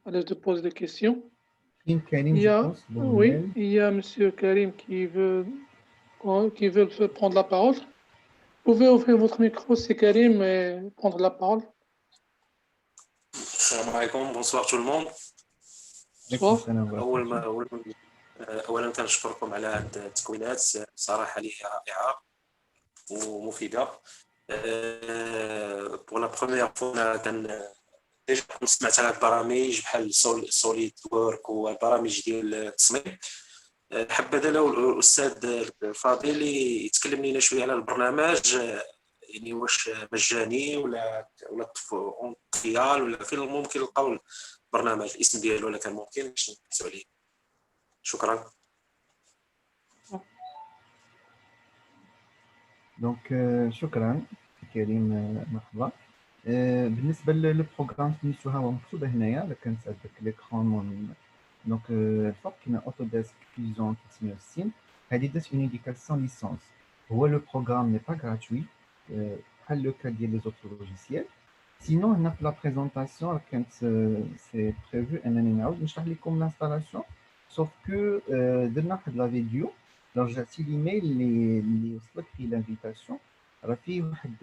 à l'aise de poser des questions. Karim, je pense. Oui, il y a M. Karim qui veut prendre la parole. Vous pouvez ouvrir votre micro, c'est Karim, et prendre la parole. Salam alaikum, bonsoir tout le monde. أولا كنشكركم على هاد التكوينات صراحة اللي هي رائعة ومفيدة. بور لا بروميير فوا ديجا كنت سمعت على البرامج بحال سوليد وورك والبرامج ديال التصميم. حبذا لو الأستاذ الفاضل يتكلم لنا شوية على البرنامج، يعني واش مجاني ولا اون تريال ولا فين ممكن نلقاو البرنامج، الاسم ديالو ولا كان ممكن باش نكتبوا عليه. شكرا. دونك شكرا كريم، مرحبا. بالنسبه للبروغرام سميتو ها هو مكتوب هنايا، الا كانت عندك ليكرون. دونك الفرق كاين اوتوديسك فيزيون 360 هذه دات اون انديكاسيون ليسونس. هو لو بروغرام ني با غراتوي بحال لو كا ديال لي زوتر لوجيسيال. سينون هنا في لا بريزونطاسيون كانت سي بريفو انني نعاود نشرح لكم لانستالاسيون، سوف كو درنا واحد لا فيديو. لو رجعتي ليميل اللي وصلك فيه لانفيتاسيون، راه فيه واحد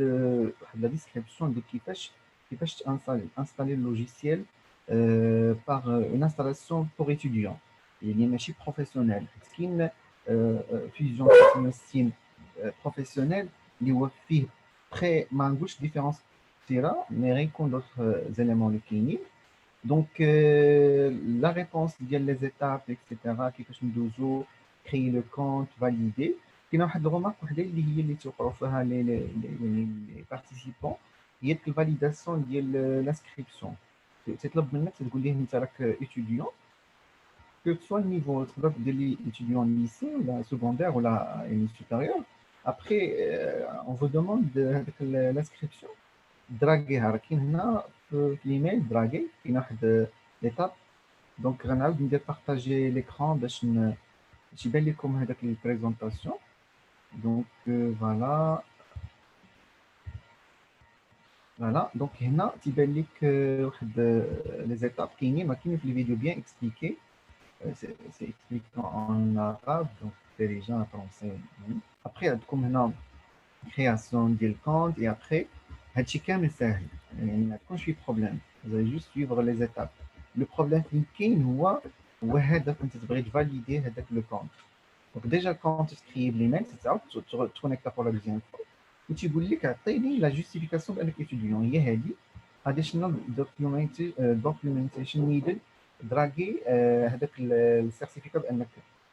لا ديسكريبسيون ديال كيفاش انستالي اللوجيسيال باغ اون انستالاسيون بور ايتيديون اللي ماشي بروفيسيونيل. حيت كاين فيزيون 360 بروفيسيونيل اللي هو فيه تري ما نقولش ديفيرونس كثيره، مي غيكون دوطخ زيليمون اللي كاينين. دونك لا ريبونس ديال لي زيتاب اكسيتيرا، كيفاش ندوزو créer le compte, valider. كاينه واحد الغومارك وحده اللي توقعوا فيها لي بارتيسيبون، هي الفاليداسيون ديال لانسكريبسيون. تطلب منك تقول ليه انت راك ايتيديون، كو سوا النيفو تقدر دير لي ايتيديون ليسي ولا سكوندير ولا يعني سوبيريور. ابخي اون فو دوموند هذيك لانسكريبسيون دراغيها، راه كاين هنا في الايميل دراغي، كاين واحد ليتاب. دونك غنعاود ندير بارطاجي ليكران باش يبان لكم هذاك البريزونطاسيون. دونك فوالا دونك هنا تيبان لك واحد لي زيتاب كاينين، ما كاينين في الفيديو بيان اكسبليكي، سي اكسبليكي اون عرب دونك ديجا فرونسي. ابخي عندكم هنا كرياسيون ديال الكونت، اي ابخي هادشي كامل ساهل، يعني ما تكونش فيه بروبليم، زي جوست سويفر لي زيتاب. لو بروبليم اللي كاين هو هدف انت تبغي تفاليدي هذاك لو كونت. Donc déjà quand tu écris l'email, c'est ça, tu connectes pour la deuxième fois. Et tu veux dire que la justification de l'étudiant, il y a dit additional documentation needed, draguer avec le certificat بأنك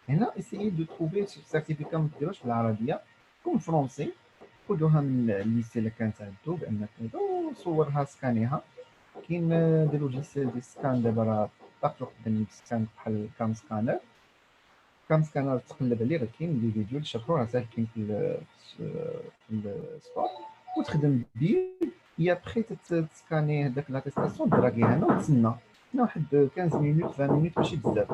هنا essayer de trouver ce certificat ما تديروش بالعربية comme français. خذوها من الليست اللي كانت عنده بأنك صورها سكانيها. كاين دي لوجيسيال دي سكان دابا راه باغتو خدامين بسكان بحال كام سكانر. كم سكانر تقلب عليه، راه كاين دي فيديو اللي شرحوه، راه ساهل كاين في السبور، وتخدم بيه. هي ابخي تسكاني هذاك لاتيستاسيون دراكيها هنا وتسنى هنا واحد 15 مينوت 20 مينوت ماشي بزاف.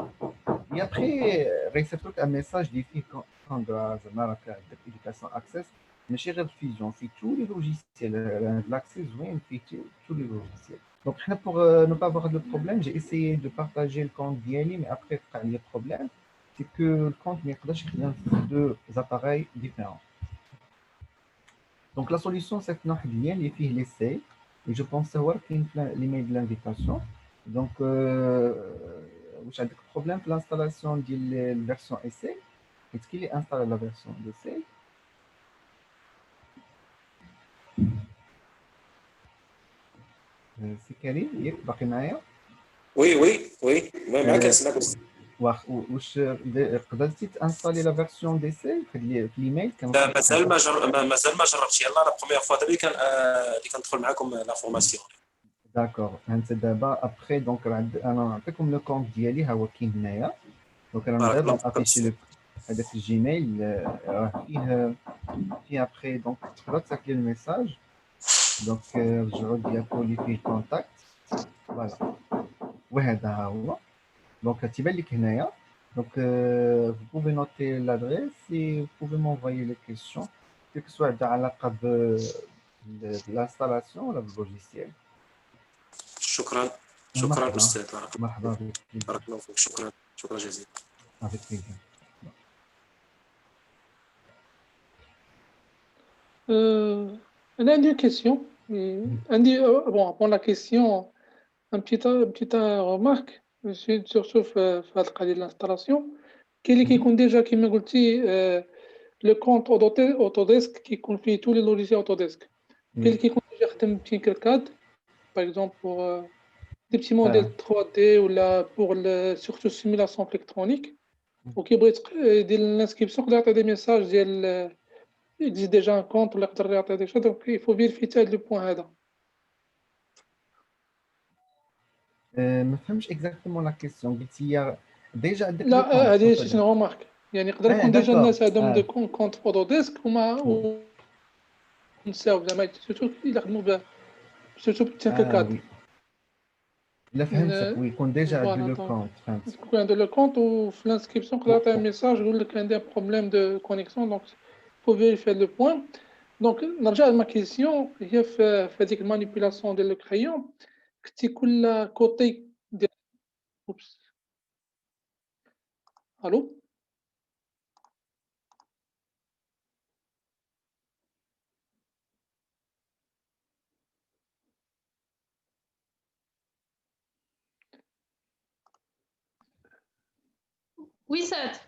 هي ابخي غيصيفطوك ان ميساج اللي فيه كونغرا زعما راك عندك ايديكاسيون اكسس، ماشي غير فيزيون، في تو لي لوجيسيال. لاكسي زوين في تو لي لوجيسيال. Donc, pour ne pas avoir de problème, j'ai essayé de partager le compte d'Yali, mais après, le problème, c'est que le compte n'est pas sur deux appareils différents. Donc, la solution, c'est que nous avons l'essai, et je pense savoir qu'il y a l'email de l'invitation. Donc, j'ai un problème pour l'installation de la version essai. Est-ce qu'il est installé la version d'essai? C'est Karim, باقي معايا؟ وي معك نسمعك. واش قدرتي تانستالي لا فيرسيون ديسي في الايميل؟ لا مازال ما جربتش. يلا لا بروميير فوا اللي كندخل معكم لا فورماسيون. داكور فهمت دابا. ابخي دونك انا نعطيكم لو كونت ديالي ها هو كاين هنايا. دونك انا دابا نافيشي لك هذاك الجيميل راه فيه ابخي دونك تقدر تسجل الميساج. دونك رجعوا ديالكم اللي فيه الكونتاكت فوالا وهذا ها هو. دونك تيبان لك هنايا. Donc, vous pouvez noter l'adresse et vous pouvez m'envoyer les questions, quel que soit de l'installation ou du logiciel. شكرا استاذ. مرحبا بك. بارك الله فيك. شكرا جزيلا. Avec plaisir. J'ai une question. Bon, avant la question, une petite remarque. Surtout sur l'installation. Qui compte déjà, qui m'a dit le compte Autodesk qui confie tous les logiciels Autodesk. Qui compte déjà un petit CAD, par exemple pour des petits modèles 3D ou là pour surtout simulation électronique. Ou qui brûle l'inscription, il y a des messages, il existe déjà un compte, donc il faut vérifier le point là. ما فهمش exactement la question. قلت هي déjà عندك لا هذه شي remarque. يعني يقدر يكون ديجا الناس عندهم دو كونت في أوتوديسك وما نساو زعما سورتو إلا خدموا سورتو بالتكاد. لا فهمتك ويكون ديجا عنده لو كونت. فهمت. يكون عنده لو كونت وفي الانسكريبسيون يقدر يعطي ميساج يقول لك عندي ان بروبليم دو كونيكسيون دونك فو فيريفي لو بوين. دونك نرجع لما كيسيون هي في هذيك المانيبيلاسيون ديال لو كريون كنتي كل كوتي ديال اوبس. الو Oui, Seth.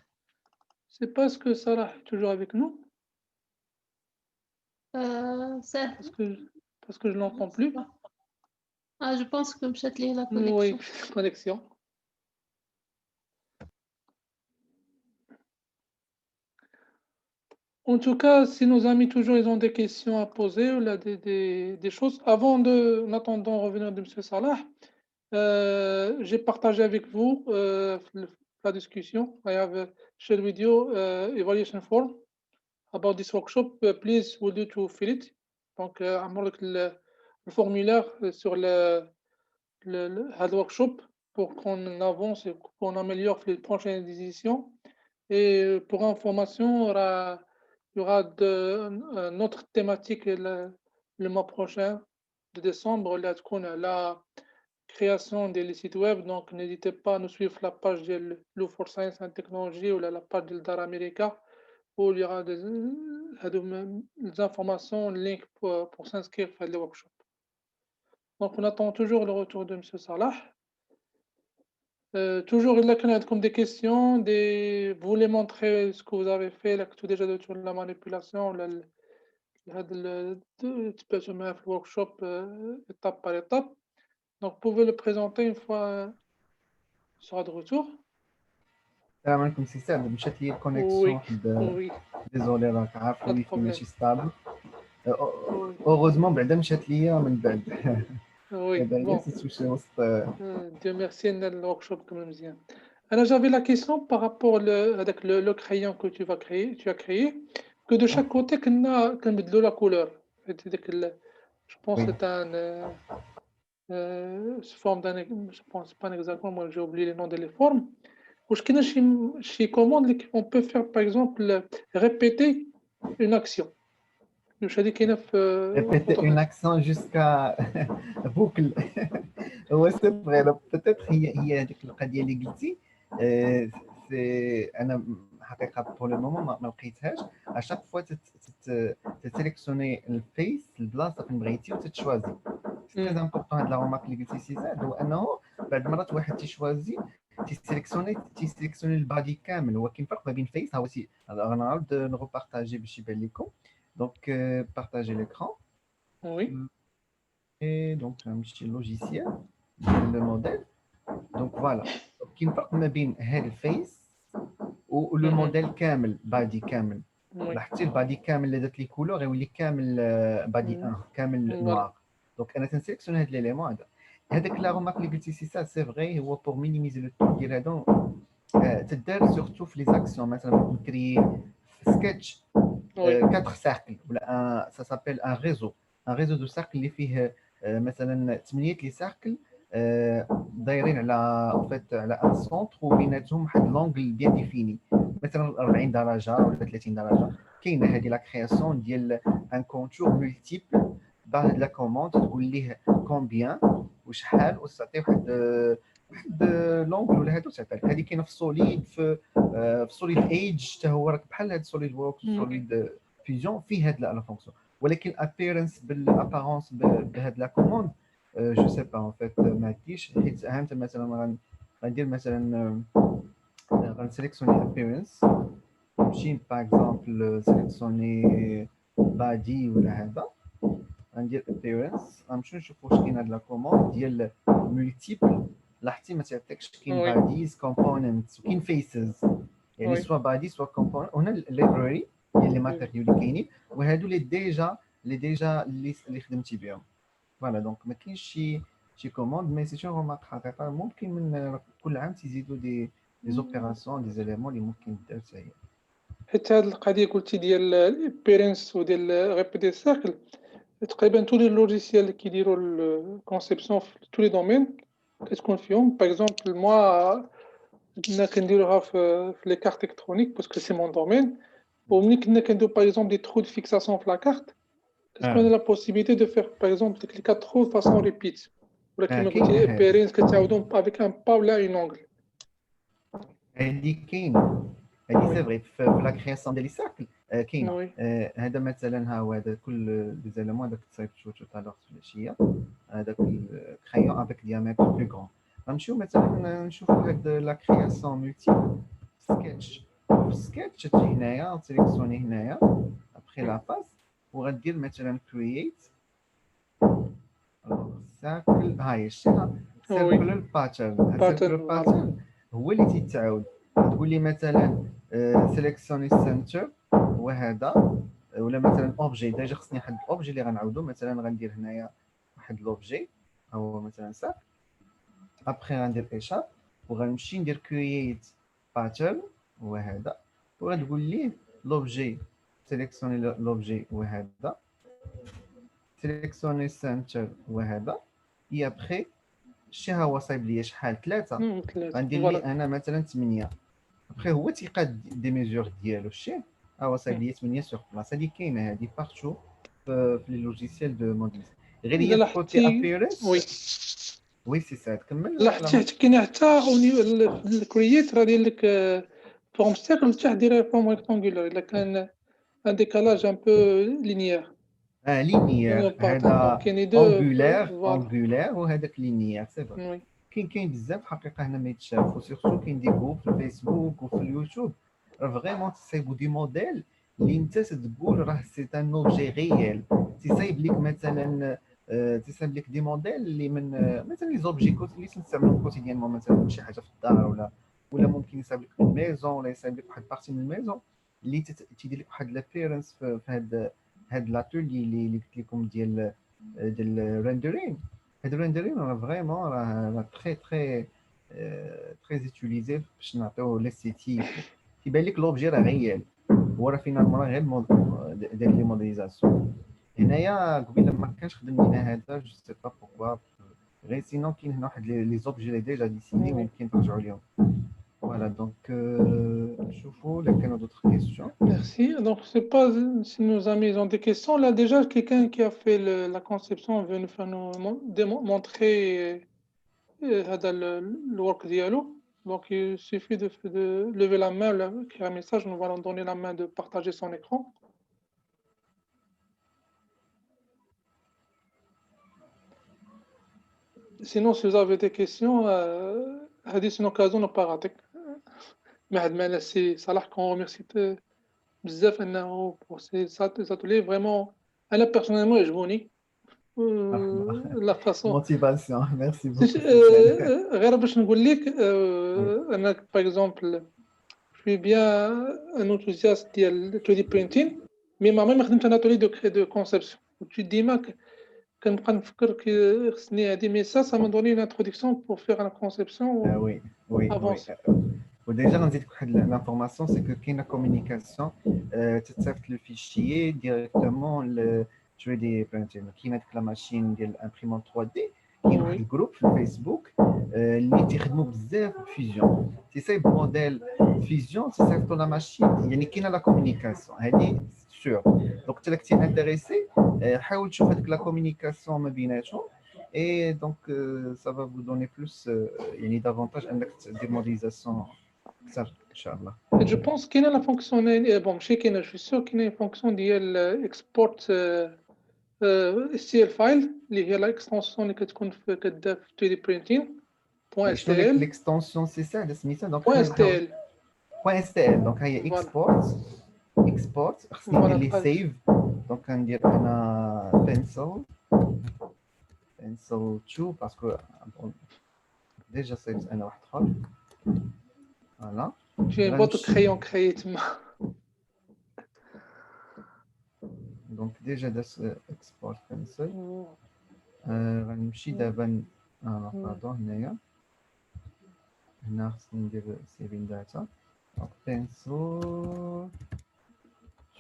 C'est parce que Sarah est toujours avec nous. Seth. Parce que je l'entends plus. Ah, je pense que peut-être la connexion. Oui, connexion. En tout cas, si nos amis toujours ils ont des questions à poser ou là, des choses, en attendant revenir de M. Salah, j'ai partagé avec vous la discussion. I have shared with you evaluation form about this workshop. Please, will you to fill it. Donc, le formulaire sur le workshop pour qu'on avance et qu'on améliore les prochaines éditions. Et pour information, il y aura notre thématique le mois prochain de décembre, la création des sites web. Donc, n'hésitez pas à nous suivre la page de Lou for Science and Technology ou la page de Dar America où il y aura des informations, links pour s'inscrire à le workshop. Donc, on attend toujours le retour de M. Salah. Toujours, il y a des questions, vous voulez montrer ce que vous avez fait, là, tout déjà sur la manipulation, le workshop étape par étape. Donc, vous pouvez le présenter une fois il sera de retour. السلام عليكم سي سعد. مشات لي الكونيكسيون ديزولي راك عارف اللي ماشي ستابل. اوغوزمون بعدا مشات ليا من بعد. Oui, bon. Dieu merci, le workshop comme مزيان. Alors j'avais la question par rapport avec le crayon que tu as créé, que de chaque côté qu'on a la couleur. Je pense que c'est sous forme d'un, je pense pas exactement, moi j'ai oublié les noms des formes. Ou chez commande, on peut faire par exemple répéter une action. واش هذه كاينه في Répéter une action jusqu'à boucle. هو سي فغي بيتيتر هي هذيك القضيه اللي قلتي. سي انا حقيقه بور لو مومون ما لقيتهاش. اشاك فوا تسيليكسيوني الفيس البلاصه فين بغيتي وتتشوازي. سي تري امبورطون هاد لا رومارك اللي قلتي سي زاد، هو انه بعض المرات واحد تيشوازي تيسيليكسيوني البادي كامل. هو كاين فرق ما بين فيس. ها هو سي غنعاود نغوبارطاجي باش يبان لكم. دونك بارطاجي ليكران. وي Et donc un petit logiciel le modèle. Donc voilà, كاين فرق ما بين هاد الفيس ولو موديل كامل بادي كامل. وي لاحظتي البادي كامل اللي درت لي كولور يولي كامل بادي 1 كامل نوار. دونك انا تنسيليكسيون هاد ليليمون هذا. هذاك لا رومارك اللي قلتي سي سا سي فغي. هو بور مينيميزي لو طون ديال هادو تدار سورتو في لي زاكسيون. مثلا نكري سكتش 4 سيركل ولا سا سابيل ان ريزو دو سيركل اللي فيه مثلا 8 لي سيركل دايرين على فيت على ان سونتر وبيناتهم واحد لونغل بيان ديفيني مثلا 40 درجه ولا 30 درجه. كاينه هذه لا كرياسيون ديال ان كونتور مولتيبل بعد لا كوموند تقول ليه كومبيان وشحال وتعطي واحد لونغل ولا هادو تعطي. هذه كاينه في سوليد في سوليد ايدج حتى هو راك بحال هاد سوليد وورك سوليد فيزيون في هاد لا فونكسيون. ولكن الابيرنس بالابارونس بهاد لا كوموند جو سي با ان فيت ما عنديش. حيت هانت مثلا غندير مثلا غنسيليكسيوني ابيرنس نمشي باغ اكزومبل سيليكسيوني بادي ولا هذا غندير ابيرنس غنمشيو نشوف واش كاين هاد لا كوموند ديال مولتيبل. لاحظتي ما تعطيكش كاين باديز كومبوننتس وكاين فيسز يعني سوا بادي سوا كومبوننت. هنا الليبراري ديال لي ماتيريال اللي كاينين وهادو اللي ديجا اللي خدمتي بهم. فوالا دونك ما كاينش شي كوموند مي سي اون رومارك حقيقه. ممكن من كل عام تيزيدوا دي زوبيراسيون دي زيليمون اللي ممكن دار حتى هي. حيت هاد القضيه قلتي ديال البيرنس وديال ريبيتي سيركل تقريبا تو لي لوجيسيال اللي كيديروا الكونسيبسيون في تو لي دومين كتكون فيهم. باغ اكزومبل موا كنا كنديروها في لي كارت الكترونيك باسكو سي مون دومين. وملي كنا كنديرو باغ اكزومبل دي ترو دو فيكساسيون في لا كارت كتكون لا بوسيبيليتي دو فير باغ اكزومبل ديك لي 4 ترو فاسون ريبيت ولا كيما قلتي بيرينس كتعاودهم افيك ان با ولا اون اونغل. هذه كاينه هذه سي فري في لا كرياسيون ديال لي سيركل كاينه. هذا مثلا ها هو هذا كل لي زيليمون هذاك تصايبتو تو تالور في العشيه هذاك الكريون افيك ديامتر بلو غران. غنمشيو مثلا نشوفوا هاد لا كرياسيون مولتيبل سكتش. سكتش تجي هنايا تسيليكسيوني هنايا ابخي لا فاس وغدير مثلا كرييت سيركل. هاي الشيء سيركل باترن هو اللي تيتعاود. تقول لي مثلا سيليكسيوني سنتر وهذا ولا مثلا اوبجي. ديجا خصني واحد الاوبجي اللي غنعاودو. مثلا غندير هنايا واحد لوبجي هو مثلا ساك ابخي غندير ايشاب وغنمشي ندير كرييت باترن وهذا وغتقول لي لوبجي سيليكسيوني لوبجي وهذا سيليكسيوني سنتر وهذا اي ابخي شي ها هو صايب لي شحال 3 غندير لي انا مثلا 8 ابخي هو تيقاد دي ميزور ديالو شي ها هو صايب لي 8 سور بلاص. هذه كاينه هذه بارتو في لي لوجيسيال دو موديل غير هي كوتي ابيرنس. وي سي سا كمل. لاحظتي كاين حتى الكرييت راه داير لك فورم سيركل حتى ديرها فورم ريكتانغولار الا كان ان ديكالاج ان بو لينيير. لينيير هذا اونغولير وهذاك لينيير سي فري. كاين بزاف حقيقه هنا ما يتشافوا سيرتو كاين دي جروب في الفيسبوك وفي اليوتيوب راه فريمون تصايبوا دي موديل اللي انت تقول راه سي ان اوبجي ريال. تصايب لك مثلا تصايب لك دي موديل اللي من مثلا لي زوبجي اللي تنستعملوا كوتيديانمون مثلا شي حاجه في الدار ولا ممكن يصايب لك في الميزون ولا يصايب لك واحد بارتي من الميزون اللي تيدير لك واحد لابيرنس في هاد لاتولي اللي قلت لكم ديال الريندرين. هاد الريندرين راه فريمون راه تري تري تري يوتيليزي باش نعطيو ليستيتيك. كيبان لك لوبجي راه ريال هو راه فينالمون راه غير داير لي موديليزاسيون. هنايا قبيله ما كانش خدمنا هذا جو سي با بوكوا غير سينون كاين هنا واحد لي زوبجي اللي ديجا ديسيني ويمكن ترجعوا لهم. Voilà, donc, je vous a d'autres questions. Merci. Donc, je ne sais pas si nos amis ont des questions. Là, déjà, quelqu'un qui a fait la conception veut nous faire montrer le work dialogue. Donc, il suffit de lever la main, écrire un message, nous allons donner la main de partager son écran. Sinon, si vous avez des questions, c'est une occasion de ne pas rater. Mais c'est Salah qu'on remercie بزاف انه pour ces ateliers vraiment انا personnellement يعجبوني la façon Motivation, merci beaucoup. غير باش نقول لك انا par exemple je suis bien un enthousiaste ديال 3D printing mais ما خدمت un atelier de conception tu ديما كنبقى نفكر كي خصني هذه mais ça m'a donné une introduction pour faire la conception Oui, oui, oui. وديجا غنزيدك واحد l'information c'est que كاينه communication تتصيفط le fichier directement le 3D printing كاينه ديك لا ماشين ديال الامبريمون 3D كاين واحد الجروب في الفيسبوك اللي تيخدموا بزاف بفيزيون تيصايب موديل فيزيون تيصيفطوا لا ماشين يعني كاينه لا كومونيكاسيون هذه سور دونك انت كنتي انتريسي حاول تشوف هذيك لا كومونيكاسيون ما بيناتهم. Et donc, ça va vous donner plus davantage de modélisation. Ça, Inch'Allah. Je pense qu'il y a la fonction, bon, je suis sûr qu'il y a une fonction ديال export STL file اللي هي l'extension اللي كتكون في 3D printing .stl. L'extension c'est ça, donc .stl. .stl donc il y a export, خصني ندير لي save donc غندير هنا pencil 2 parce que déjà c'est انا واحد اخر voilà. J'ai un autre crayon créé تما. Donc déjà export pencil غنمشي دابا pardon هنا خصني ندير saving data donc pencil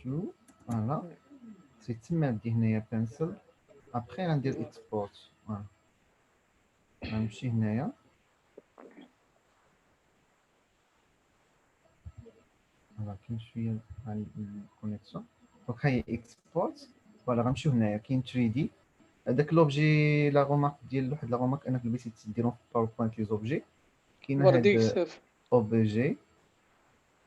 2 voilà c'est تما بدي هنايا pencil après غندير export voilà غنمشي هنايا فوالا كاين شويه الكونيكسيون دونك هاي اكسبورت فوالا غنمشيو هنايا كاين 3 دي هذاك لوبجي لا رومارك ديال واحد لا رومارك انك بغيتي تديرهم في باوربوينت لي زوبجي كاين هاد او بي جي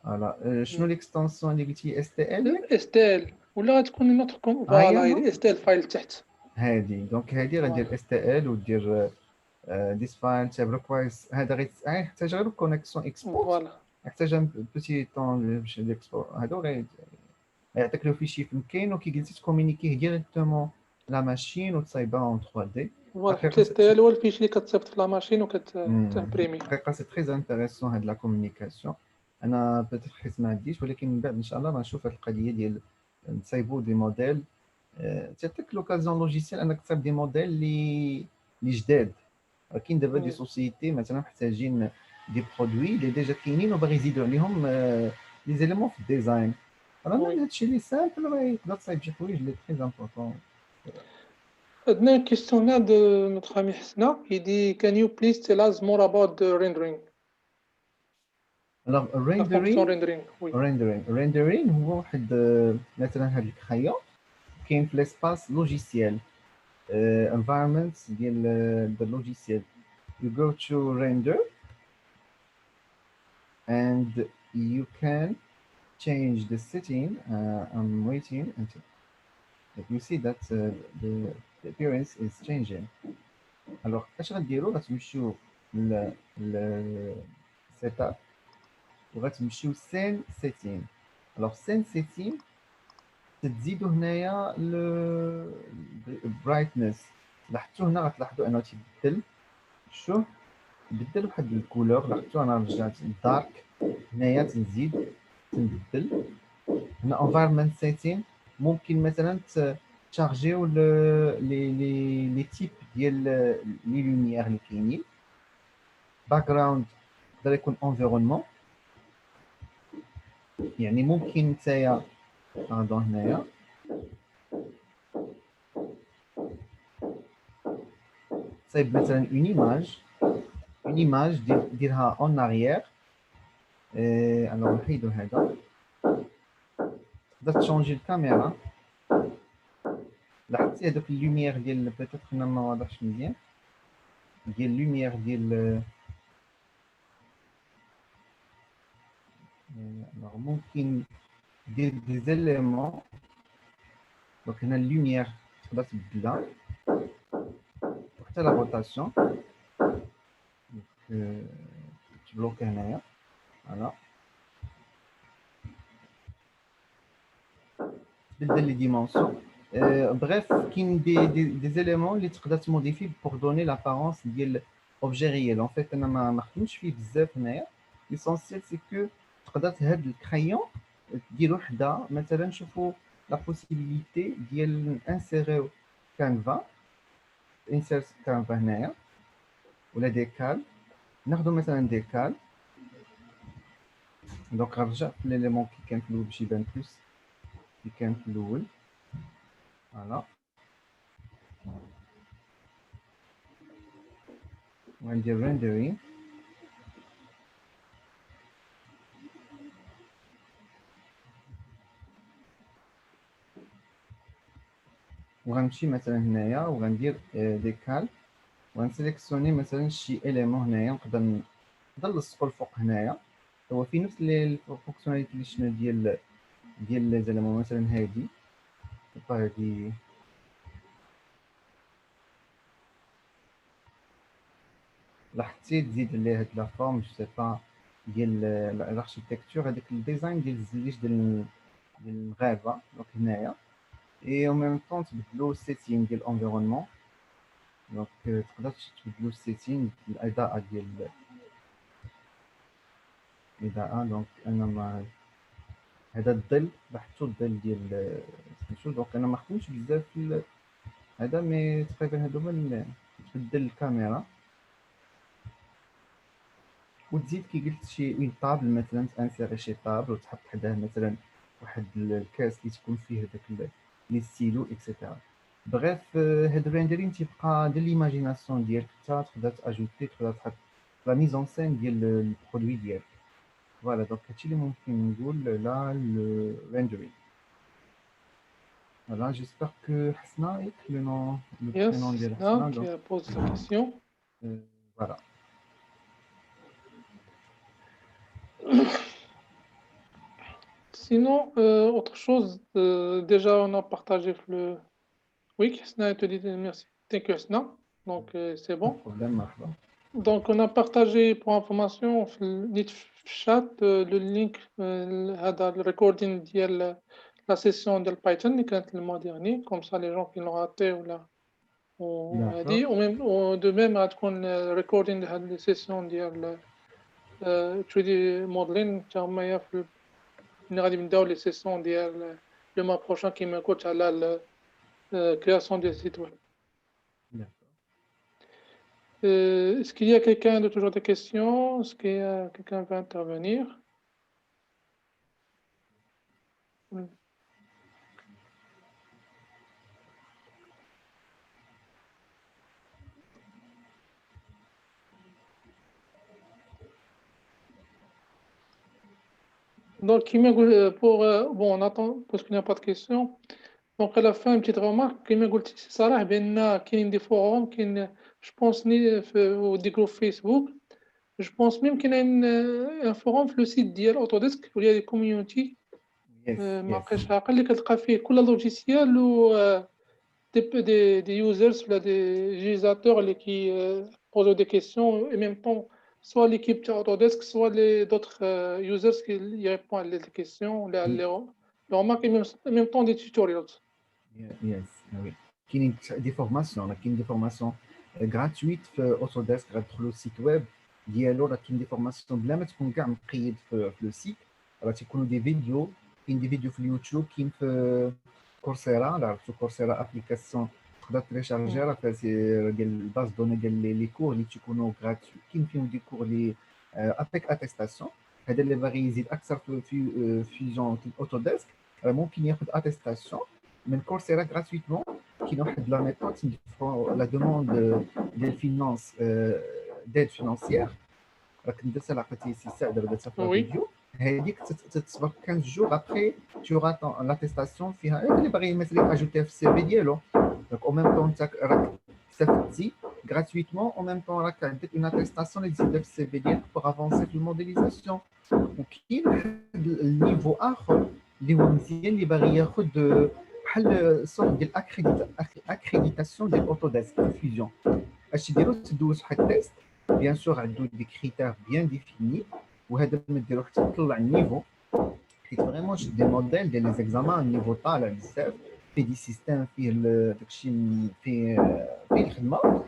فوالا شنو ليكستنسيون اللي قلتي اس تي ال اس تي ال ولا غتكون نوتر فوالا اس تي ال فايل تحت هادي دونك هادي غدير اس تي ال ودير this file tab requires هذا غيحتاج غير كونيكسيون اكسبورت يحتاج ان بوتي طون باش ليكسبورت هادو غيعطيك لو فيشي فين كاين وكي قلتي تكومونيكيه ديريكتومون لا ماشين وتصايبها اون 3 دي فوالا تيستيل هو الفيشي اللي كتصيفط في لا ماشين وكتبريمي حقيقه سي تري انتريسون هاد لا كومونيكاسيون انا بيتيت حيت ما عنديش ولكن من بعد ان شاء الله غنشوف هاد القضيه ديال نصايبوا دي موديل تعطيك لوكازيون لوجيسيال انك تصايب دي موديل اللي جداد كاين دابا دي سوسيتي مثلا محتاجين دي برودوي اللي ديجا كاينين وباغي يزيدوا عليهم لي زيليمون في الديزاين راه هادشي اللي سامبل غيقدر تصايب شي حوايج اللي تري امبورطون. عندنا une question là de notre ami Hasna qui dit can you please tell us more about the rendering. Alors rendering هو واحد مثلا هاد الخيا كاين في ليسباس لوجيسيال environment ديال اللوجيسيال you go to render and you can change the setting. I'm waiting until you see that the appearance is changing. Alors اش غديروا غتمشيو ل setup وغتمشيو scene setting. Alors scene setting تزيدوا هنايا brightness لاحظتوا هنا غتلاحظوا انه تيبدل شوف بدل واحد الكولور لاحظتوا انا رجعت الدارك هنايا تنزيد تنبدل هنا environment setting ممكن مثلا تشارجيو لي تيب ديال لي لوميير اللي كاينين باكغراوند يقدر يكون environnement يعني ممكن نتايا باردون هنايا صايب مثلا اون ايماج ديرها اون اريير alors نحيدو هذا تقدر تشونجي الكاميرا لاحظتي هذوك اللوميير ديال بيتيت انا ما واضحش مزيان ديال اللوميير ديال alors ممكن دير دي زيليمون دونك هنا اللوميير تقدر تبدلها وحتى لا روتاسيون تبلوكي هنايا فوالا تبدل لي ديمونسيون bref كاين دي زيليمون اللي تقدر تموديفي بور دوني لابارونس ديال اوبجي ريال ان فيت انا ما خدمتش فيه بزاف هنايا ليسونسيال سي كو تقدر تهاد الكرايون دير وحده مثلا نشوفوا لا بوسيبيليتي ديال انسيريو كانفا انسير كانفا هنايا ولا ديكال ناخذ مثلا ديكال دونك غنرجع في ليليمون كي كان في الاول باش يبان بلوس كي كان في الاول فوالا وندير ريندرين وغنمشي مثلا هنايا وغندير ديكال وغنسيليكسيوني مثلا شي اليمون هنايا نقدر نلصقو الفوق هنايا هو في نفس الفونكسيوناليتي اللي شفنا ديال لي زيليمون مثلا هادي هادي لاحظتي تزيد عليه هاد لا فورم جو سي با ديال الاركتيكتور هذاك الديزاين ديال الزليج ديال المغاربه دونك هنايا اي او ميم طون تبدلو السيتين ديال الانفيرونمون دونك تقدر تبدلو السيتين الاضاءه ديال الاضاءه دونك انا ما هذا الظل لاحظتو الظل ديال سميتو دونك انا ما خدمتش بزاف في هذا مي تقريبا هادو هما تبدل الكاميرا وتزيد كي قلت شي اون طابل مثلا تانسيري شي طابل وتحط حداه مثلا واحد الكاس اللي تكون فيه هذاك لي ستيلو اكسيتيرا بغيف هاد الريندرين تيبقى ديال ليماجيناسيون ديالك حتى تقدر تاجوتي تقدر تحط لا ميزون سين ديال البرودوي ديالك فوالا دونك هادشي اللي ممكن نقول على الريندرين فوالا جيسبر كو حسنا ياك لو نون لو برينون ديال حسنا qui pose la question. Voilà. Sinon, autre chose, déjà on a partagé le... Oui, Hesna te dit merci. Thank you, Hesna. Donc, c'est bon. Problème, marhaba. Donc, on a partagé pour information le chat, le link, le recording de la session de Python le mois dernier. Comme ça, les gens qui l'ont raté ou là, on a dit. Ou même, de même, le recording de la session de 3D modeling, on a dit les sessions le mois prochain qui me coach à la création des sites web. Est-ce qu'il y a quelqu'un de toujours des questions? Est-ce qu'il y a quelqu'un qui veut intervenir? Donc, bon, on attend parce qu'il n'y a pas de questions. Donc, à la fin, une petite remarque. Qui m'a dit, c'est ça, qu'il y a des forums, je pense, ou des groupes Facebook. Je pense même qu'il y a un forum sur le site d'IL Autodesk où il y a des communautés. ما بقيتش عاقل اللي كتلقى فيه كل لوجيسيال و des users ou des utilisateurs qui posent des questions et en même temps soit l'équipe de Autodesk soit d'autres users qui répondent à les questions les remarques et en même temps des tutoriels. Yes, oui. كاين دي فورماسيون كاين دي فورماسيون غراتويت في اوتوديسك غتدخلوا السيت ويب ديالو راه كاين دي فورماسيون بلا ما تكون كاع مقيد في لو سيت راه تيكونوا دي فيديو كاين دي فيديو في اليوتيوب كاين في كورسيرا راه عرفتوا كورسيرا ابليكاسيون تقدر تريشارجي راه ديال الباز دوني ديال لي كور اللي تيكونوا غراتوي كاين فيهم دي كور اللي افيك اتيستاسيون هذا اللي باغي يزيد اكثر في فيجن اوتوديسك ممكن ياخذ اتيستاسيون من كورسيرا gratuitement كاين واحد لا ميثود لا دوموند ديال فينانس d'aide financière راك درتها لعقتي سي سعد درتها في وي. الفيديو هذيك تتصبر 15 جور ابري tu auras l'attestation فيها اللي باغي مثلا اجوتيها في السي في ديالو دونك او ميم طون انت راك استفدتي gratuitement en même temps راك عندك une attestation اللي تزيدها في السي في ديالك pour avancer في الموديليزاسيون وكاين واحد النيفو اخر اللي هو مزيان اللي باغي ياخذ بحال سورت ديال اكريديتاسيون ديال اوتوديسك فيزيون اش يديروا تدوز واحد التيست بيان سور عنده دي كريتير بيان ديفيني وهذا ما ديرو حتى تطلع النيفو حيت فريمون دي موديل ديال لي زيكزامان النيفو طالع بزاف في دي سيستيم فيه داكشي فيه الخدمه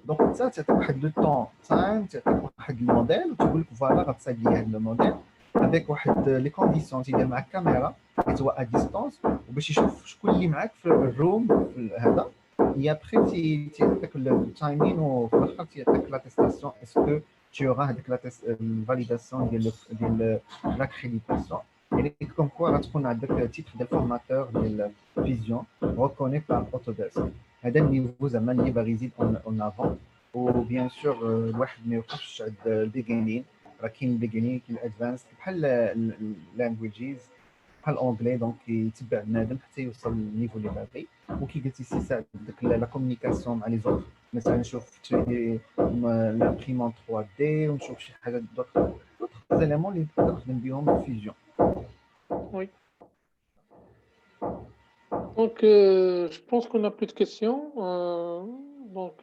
دونك انت تعطيك واحد لو طون تايم تعطيك واحد الموديل وتقول لك فوالا غتصايب لي هذا الموديل افيك واحد لي كونديسيون تيدير معك كاميرا حيت هو ا ديستونس وباش يشوف شكون اللي معاك في الروم في هذا et après تيعطيك التايمين وفي الاخر تيعطيك لاتيستاسيون اسكو tu auras هذيك الفاليداسيون ديال لاكريديتاسيون يعني كوم كوا غتكون عندك تيتر ديال فورماتور ديال فيزيون ريكوني بار اوتوديسك هذا النيفو زعما اللي باغي يزيد اون افون وبيان سور الواحد ما يوقفش عند البيجينين راه كاين البيجينين كاين الادفانس بحال اللانجويجيز بحال الاونجلي دونك يتبع بنادم حتى يوصل للنيفو اللي باغي وكي قلتي سي ساعد داك لا كومونيكاسيون مع لي زوط مثلا نشوف لامبريمون 3 دي ونشوف شي حاجه دوطخ زاليمون اللي نقدر نخدم بهم الفيزيون. Oui. Donc, je pense qu'on n'a plus de questions. Donc,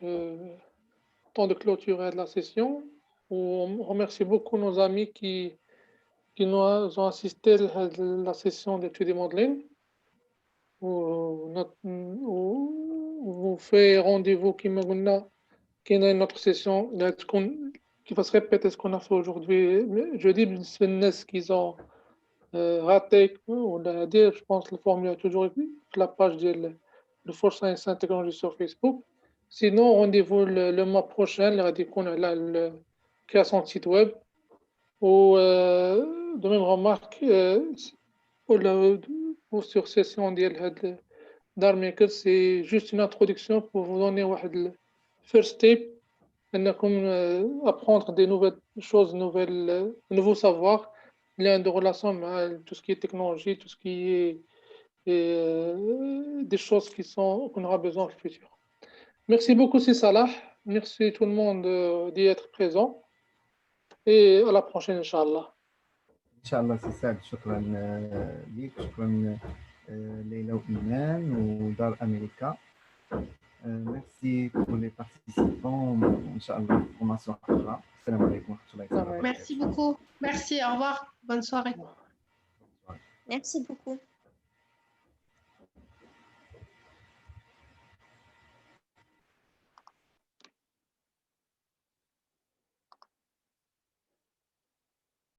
temps de clôturer la session. On remercie beaucoup nos amis qui nous ont assisté à la session d'études et modeling. On fait rendez-vous qui est une autre session qui va se répéter ce qu'on a fait aujourd'hui. Jeudi, c'est une qu'ils ont raté. On a dit, je pense, le formulaire toujours sur la page de Force Science and Technology sur Facebook. Sinon, rendez-vous le mois prochain, la création de site web. Ou de même remarque, sur session d'Armaker, c'est juste une introduction pour vous donner le first step, apprendre des nouvelles choses, nouveaux savoirs, lien de relation avec tout ce qui est technologie, tout ce qui est des choses qu'on aura besoin dans le futur. Merci beaucoup, c'est Salah. Merci tout le monde d'y être présent. Et à la prochaine, Inch'Allah. Inch'Allah, c'est ça. شكرا ليك شكرا ليلى وإيمان ودار أمريكا. Merci pour les participants. Inch'Allah, formation أخرى. السلام عليكم ورحمة الله وبركاته. Merci beaucoup. Merci, au revoir. Bonne soirée. Merci beaucoup.